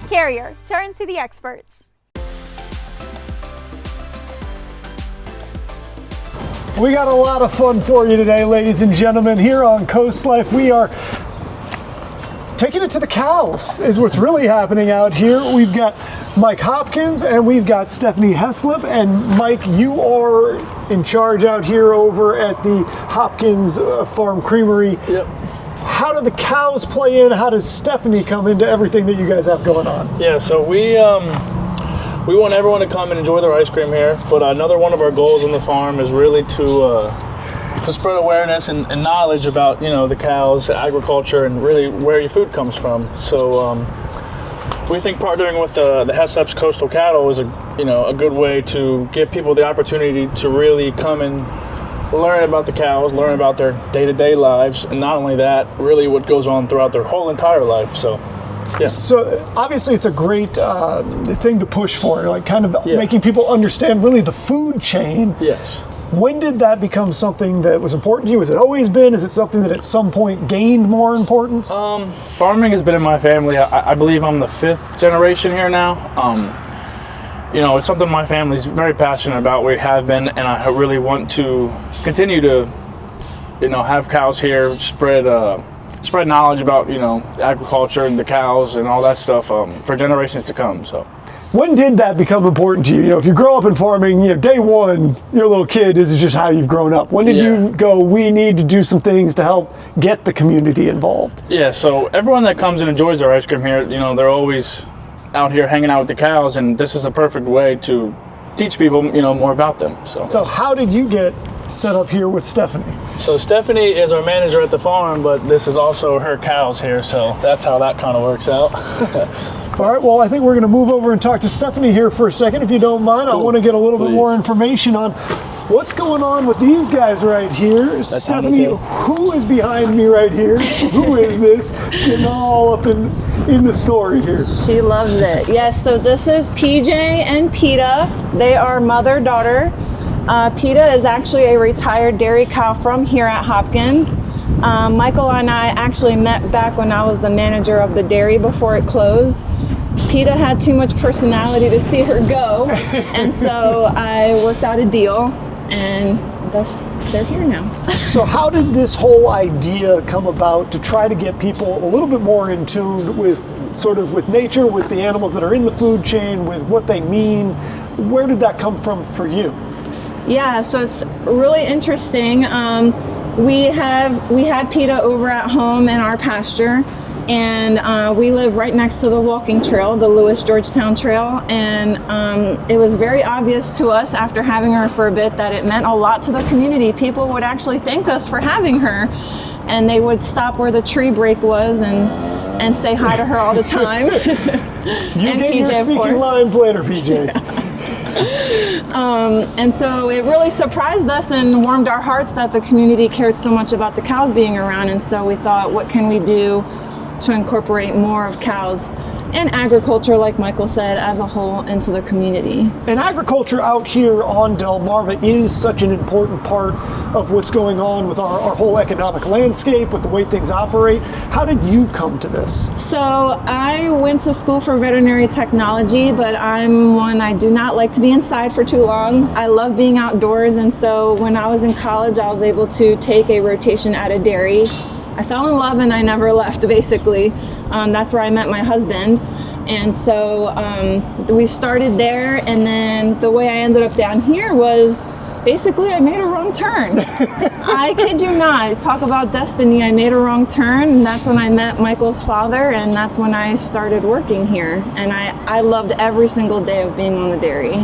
Carrier, turn to the experts. We got a lot of fun for you today, ladies and gentlemen. Here on Coast Life, we are taking it to the cows is what's really happening out here. We've got Mike Hopkins and we've got Stephanie Heslip. And Mike, you are in charge out here over at the Hopkins Farm Creamery. Yep. How do the cows play in? How does Stephanie come into everything that you guys have going on? Yeah, so we want everyone to come and enjoy their ice cream here. But another one of our goals on the farm is really to spread awareness and knowledge about, you know, the cows, agriculture, and really where your food comes from. So we think partnering with the Heslip's Coastal Cattle is a good way to give people the opportunity to really come and learn about the cows, learn about their day-to-day lives, and not only that, really what goes on throughout their whole entire life. So. Yeah. So obviously it's a great thing to push for, like kind of making people understand really the food chain. Yes. When did that become something that was important to you? Has it always been? Is it something that at some point gained more importance? Farming has been in my family. I believe I'm the 5th generation here now. You know, it's something my family's very passionate about. We have been, and I really want to continue to, you know, have cows here, spread knowledge about, you know, agriculture and the cows and all that stuff for generations to come. So. When did that become important to you? You know, if you grow up in farming, you know, day one, you're a little kid, this is just how you've grown up. When did you go, we need to do some things to help get the community involved? Yeah, so everyone that comes and enjoys their ice cream here, you know, they're always out here hanging out with the cows, and this is a perfect way to teach people, you know, more about them. So how did you get set up here with Stephanie? So Stephanie is our manager at the farm, but this is also her cows here, so that's how that kind of works out. All right, well, I think we're going to move over and talk to Stephanie here for a second, if you don't mind. Cool. I want to get a little bit more information on what's going on with these guys right here. That's Stephanie, who is behind me right here? Who is this? Getting all up in the story here. She loves it. Yes, so this is PJ and PETA. They are mother-daughter. PETA is actually a retired dairy cow from here at Hopkins. Michael and I actually met back when I was the manager of the dairy before it closed. PETA had too much personality to see her go, and so I worked out a deal, and thus they're here now. So how did this whole idea come about to try to get people a little bit more in tune with sort of with nature, with the animals that are in the food chain, with what they mean? Where did that come from for you? Yeah, so it's really interesting. We had PETA over at home in our pasture, and we live right next to the walking trail, the Lewis Georgetown Trail, and it was very obvious to us after having her for a bit that it meant a lot to the community. People would actually thank us for having her, and they would stop where the tree break was and say hi to her all the time. You and get PJ, your speaking lines later, PJ. And so it really surprised us and warmed our hearts that the community cared so much about the cows being around, and so we thought, what can we do to incorporate more of cows and agriculture, like Michael said, as a whole into the community. And agriculture out here on Delmarva is such an important part of what's going on with our whole economic landscape, with the way things operate. How did you come to this? So I went to school for veterinary technology, but I do not like to be inside for too long. I love being outdoors, and so when I was in college, I was able to take a rotation at a dairy. I fell in love and I never left, basically. That's where I met my husband. And so we started there, and then the way I ended up down here was basically I made a wrong turn. I kid you not. Talk about destiny. I made a wrong turn, and that's when I met Michael's father, and that's when I started working here. And I loved every single day of being on the dairy.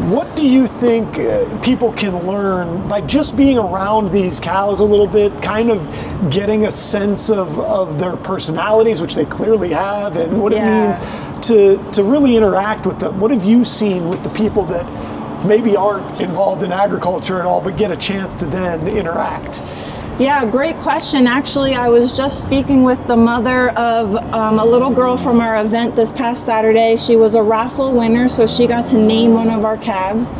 What do you think people can learn by just being around these cows a little bit, kind of getting a sense of their personalities, which they clearly have, and what it means to really interact with them? What have you seen with the people that maybe aren't involved in agriculture at all, but get a chance to then interact? Yeah, great question. Actually, I was just speaking with the mother of a little girl from our event this past Saturday. She was a raffle winner, so she got to name one of our calves.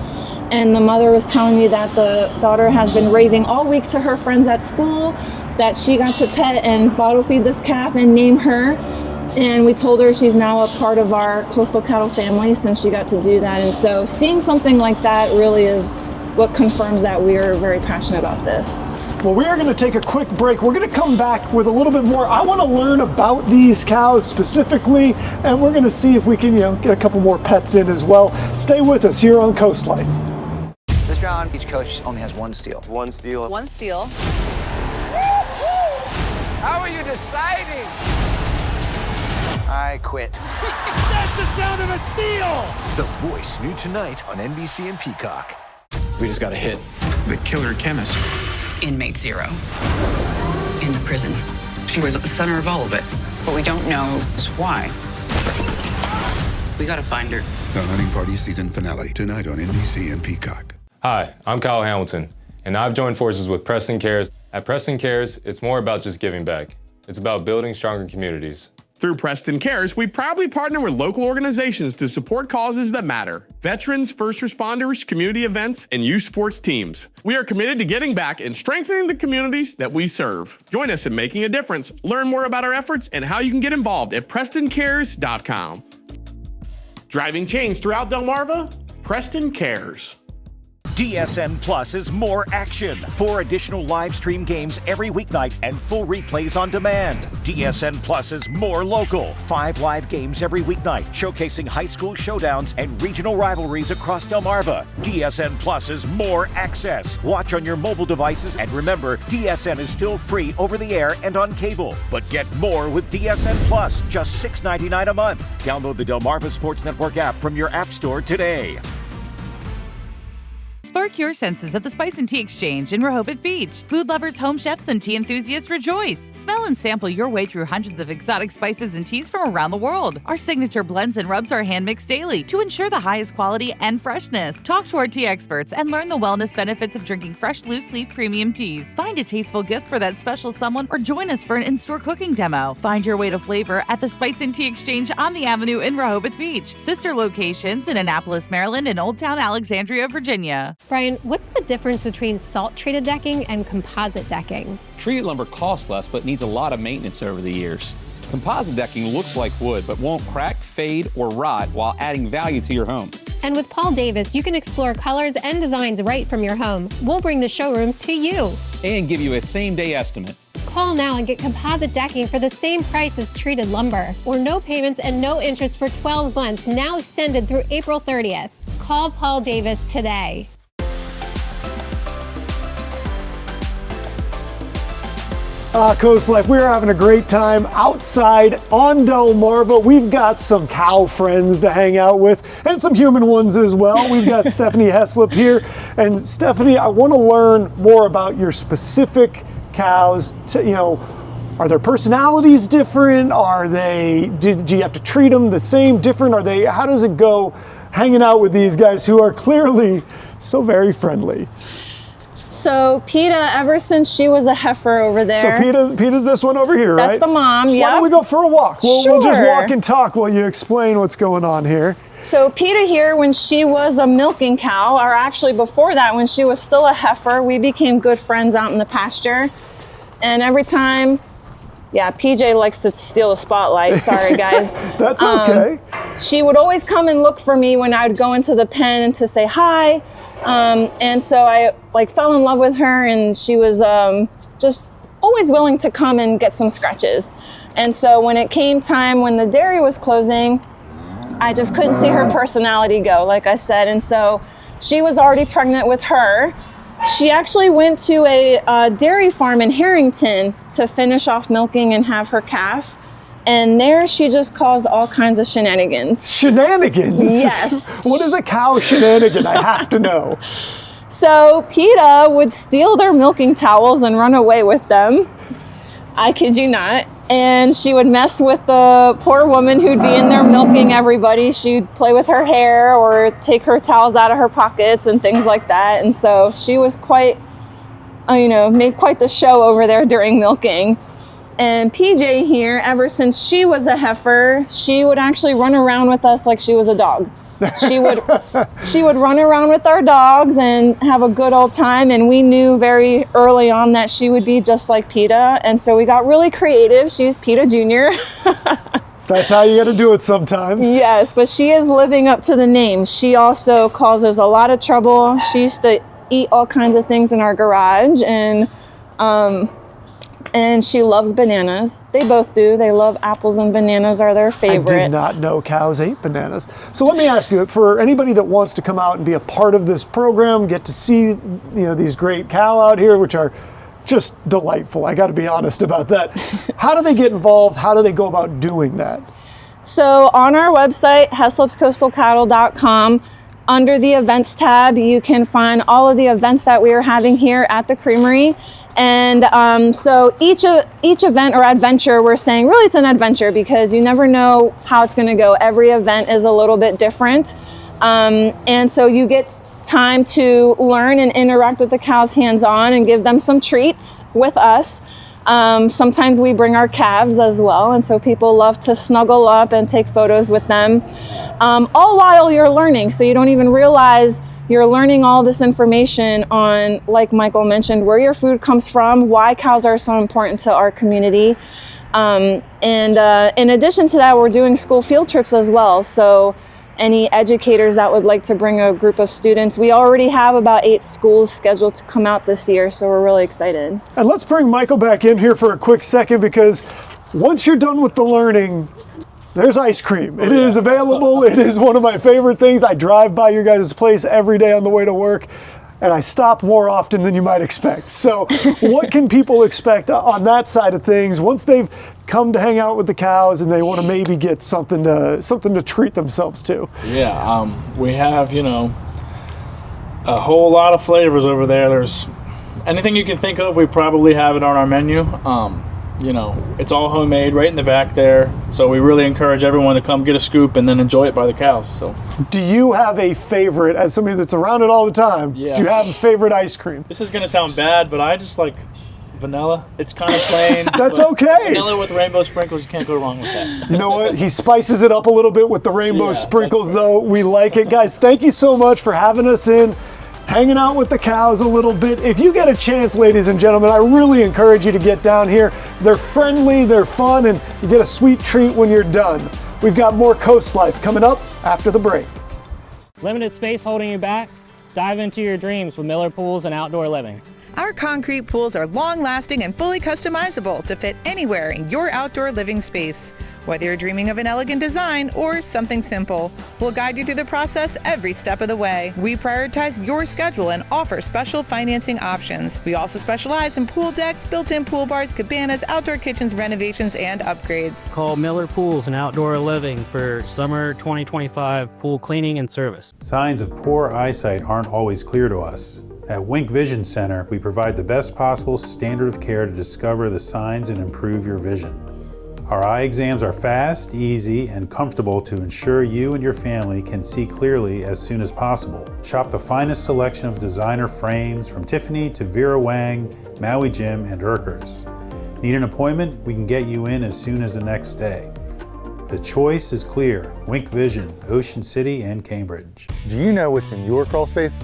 And the mother was telling me that the daughter has been raving all week to her friends at school that she got to pet and bottle feed this calf and name her. And we told her she's now a part of our Coastal Cattle family since she got to do that. And so seeing something like that really is what confirms that we are very passionate about this. Well, we are going to take a quick break. We're going to come back with a little bit more. I want to learn about these cows specifically, and we're going to see if we can, get a couple more pets in as well. Stay with us here on Coast Life. This round, each coach only has one steal. One steal. One steal. How are you deciding? I quit. That's the sound of a steal! The Voice, new tonight on NBC and Peacock. We just got a hit. The killer chemist. Inmate 0. In the prison. She was at the center of all of it. What we don't know is why. We gotta find her. The Hunting Party season finale, tonight on NBC and Peacock. Hi, I'm Kyle Hamilton, and I've joined forces with Preston Cares. At Preston Cares, it's more about just giving back. It's about building stronger communities. Through Preston Cares, we proudly partner with local organizations to support causes that matter. Veterans, first responders, community events, and youth sports teams. We are committed to getting back and strengthening the communities that we serve. Join us in making a difference. Learn more about our efforts and how you can get involved at PrestonCares.com. Driving change throughout Delmarva? Preston Cares. DSN Plus is more action. 4 additional live stream games every weeknight and full replays on demand. DSN Plus is more local. 5 live games every weeknight, showcasing high school showdowns and regional rivalries across Delmarva. DSN Plus is more access. Watch on your mobile devices, and remember, DSN is still free over the air and on cable. But get more with DSN Plus, just $6.99 a month. Download the Delmarva Sports Network app from your app store today. Spark your senses at the Spice and Tea Exchange in Rehoboth Beach. Food lovers, home chefs, and tea enthusiasts rejoice. Smell and sample your way through hundreds of exotic spices and teas from around the world. Our signature blends and rubs are hand-mixed daily to ensure the highest quality and freshness. Talk to our tea experts and learn the wellness benefits of drinking fresh, loose-leaf premium teas. Find a tasteful gift for that special someone or join us for an in-store cooking demo. Find your way to flavor at the Spice and Tea Exchange on the Avenue in Rehoboth Beach. Sister locations in Annapolis, Maryland, and Old Town Alexandria, Virginia. Brian, what's the difference between salt-treated decking and composite decking? Treated lumber costs less but needs a lot of maintenance over the years. Composite decking looks like wood but won't crack, fade, or rot while adding value to your home. And with Paul Davis, you can explore colors and designs right from your home. We'll bring the showroom to you. And give you a same-day estimate. Call now and get composite decking for the same price as treated lumber. Or no payments and no interest for 12 months, now extended through April 30th. Call Paul Davis today. Coast Life, we're having a great time outside on Delmarva. We've got some cow friends to hang out with and some human ones as well. We've got Stephanie Heslop here. And Stephanie, I want to learn more about your specific cows. Are their personalities different? Do you have to treat them the same, different? How does it go hanging out with these guys who are clearly so very friendly? So PETA, ever since she was a heifer over there. So PETA's this one over here, right? That's the mom, yeah. Why don't we go for a walk? We'll just walk and talk while you explain what's going on here. So PETA here, when she was a milking cow, or actually before that, when she was still a heifer, we became good friends out in the pasture. And every time, PJ likes to steal the spotlight. Sorry, guys. That's okay. She would always come and look for me when I would go into the pen to say hi. And so I fell in love with her, and she was just always willing to come and get some scratches. And so when it came time when the dairy was closing, I just couldn't see her personality go, like I said. And so she was already pregnant with her. She actually went to a dairy farm in Harrington to finish off milking and have her calf. And there she just caused all kinds of shenanigans. Shenanigans? Yes. What is a cow shenanigan? I have to know. So PETA would steal their milking towels and run away with them. I kid you not. And she would mess with the poor woman who'd be in there milking everybody. She'd play with her hair or take her towels out of her pockets and things like that. And so she was quite, made quite the show over there during milking. And PJ here, ever since she was a heifer, she would actually run around with us like she was a dog. She would run around with our dogs and have a good old time, and we knew very early on that she would be just like PETA, and so we got really creative. She's PETA Jr. That's how you got to do it sometimes. Yes, but she is living up to the name. She also causes a lot of trouble. She used to eat all kinds of things in our garage, and And she loves bananas. They both do. They love apples, and bananas are their favorites. I did not know cows ate bananas. So let me ask you, for anybody that wants to come out and be a part of this program, get to see these great cow out here, which are just delightful. I got to be honest about that. How do they get involved? How do they go about doing that? So on our website, heslopscoastalcattle.com, under the events tab, you can find all of the events that we are having here at the creamery. And so each event or adventure, we're saying, really it's an adventure because you never know how it's going to go. Every event is a little bit different. And so you get time to learn and interact with the cows hands-on and give them some treats with us. Sometimes we bring our calves as well, and so people love to snuggle up and take photos with them, all while you're learning, so you don't even realize you're learning all this information on, like Michael mentioned, where your food comes from, why cows are so important to our community. And in addition to that, we're doing school field trips as well. So any educators that would like to bring a group of students, we already have about 8 schools scheduled to come out this year, so we're really excited. And let's bring Michael back in here for a quick second, because once you're done with the learning, there's ice cream. It is available. It is one of my favorite things. I drive by your guys' place every day on the way to work, and I stop more often than you might expect. So what can people expect on that side of things once they've come to hang out with the cows and they want to maybe get something to treat themselves to? Yeah, we have, a whole lot of flavors over there. There's anything you can think of, we probably have it on our menu. It's all homemade right in the back there. So we really encourage everyone to come get a scoop and then enjoy it by the cows. So, do you have a favorite, as somebody that's around it all the time? Yeah. Do you have a favorite ice cream? This is going to sound bad, but I just like vanilla. It's kind of plain. That's okay. Vanilla with rainbow sprinkles, you can't go wrong with that. You know what? He spices it up a little bit with the rainbow sprinkles, though. We like it. Guys, thank you so much for having us in, hanging out with the cows a little bit. If you get a chance, ladies and gentlemen, I really encourage you to get down here. They're friendly, they're fun, and you get a sweet treat when you're done. We've got more Coast Life coming up after the break. Limited space holding you back? Dive into your dreams with Miller Pools and Outdoor Living. Our concrete pools are long-lasting and fully customizable to fit anywhere in your outdoor living space. Whether you're dreaming of an elegant design or something simple, we'll guide you through the process every step of the way. We prioritize your schedule and offer special financing options. We also specialize in pool decks, built-in pool bars, cabanas, outdoor kitchens, renovations, and upgrades. Call Miller Pools and Outdoor Living for summer 2025 pool cleaning and service. Signs of poor eyesight aren't always clear to us. At Wink Vision Center, we provide the best possible standard of care to discover the signs and improve your vision. Our eye exams are fast, easy, and comfortable to ensure you and your family can see clearly as soon as possible. Shop the finest selection of designer frames from Tiffany to Vera Wang, Maui Jim, and Urkers. Need an appointment? We can get you in as soon as the next day. The choice is clear. Wink Vision, Ocean City and Cambridge. Do you know what's in your crawl space?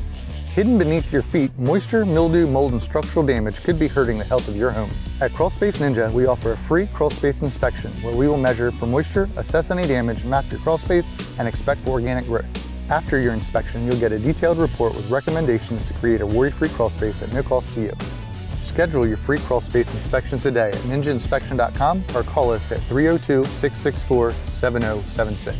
Hidden beneath your feet, moisture, mildew, mold, and structural damage could be hurting the health of your home. At Crawl Space Ninja, we offer a free crawl space inspection where we will measure for moisture, assess any damage, map your crawl space, and expect for organic growth. After your inspection, you'll get a detailed report with recommendations to create a worry-free crawl space at no cost to you. Schedule your free crawl space inspection today at ninjainspection.com or call us at 302-664-7076.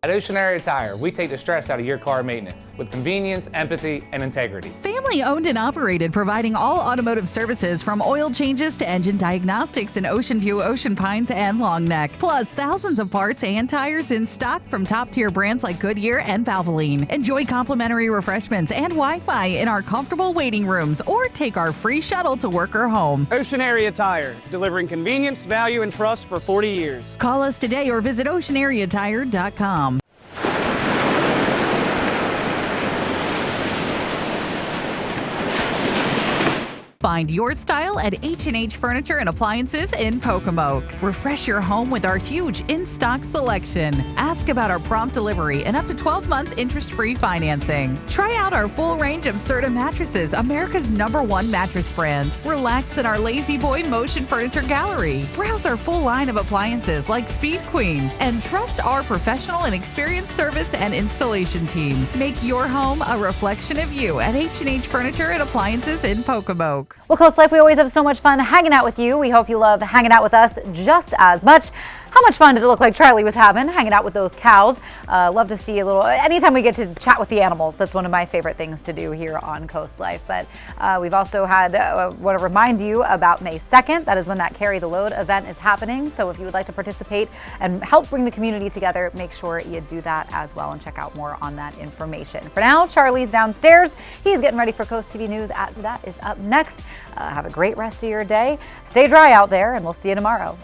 At Ocean Area Tire, we take the stress out of your car maintenance with convenience, empathy, and integrity. Family owned and operated, providing all automotive services from oil changes to engine diagnostics in Ocean View, Ocean Pines, and Long Neck. Plus, thousands of parts and tires in stock from top-tier brands like Goodyear and Valvoline. Enjoy complimentary refreshments and Wi-Fi in our comfortable waiting rooms, or take our free shuttle to work or home. Ocean Area Tire, delivering convenience, value, and trust for 40 years. Call us today or visit oceanareatire.com. Find your style at H&H Furniture and Appliances in Pocomoke. Refresh your home with our huge in-stock selection. Ask about our prompt delivery and up to 12-month interest-free financing. Try out our full range of Serta mattresses, America's #1 mattress brand. Relax in our Lazy Boy Motion Furniture Gallery. Browse our full line of appliances like Speed Queen and trust our professional and experienced service and installation team. Make your home a reflection of you at H&H Furniture and Appliances in Pocomoke. Well, Coast Life, we always have so much fun hanging out with you. We hope you love hanging out with us just as much. How much fun did it look like Charlie was having, hanging out with those cows? Love to see a little, anytime we get to chat with the animals, that's one of my favorite things to do here on Coast Life. But we've also had, want to remind you about May 2nd. That is when that Carry the Load event is happening. So if you would like to participate and help bring the community together, make sure you do that as well and check out more on that information. For now, Charlie's downstairs. He's getting ready for Coast TV News. That is up next. Have a great rest of your day. Stay dry out there, and we'll see you tomorrow.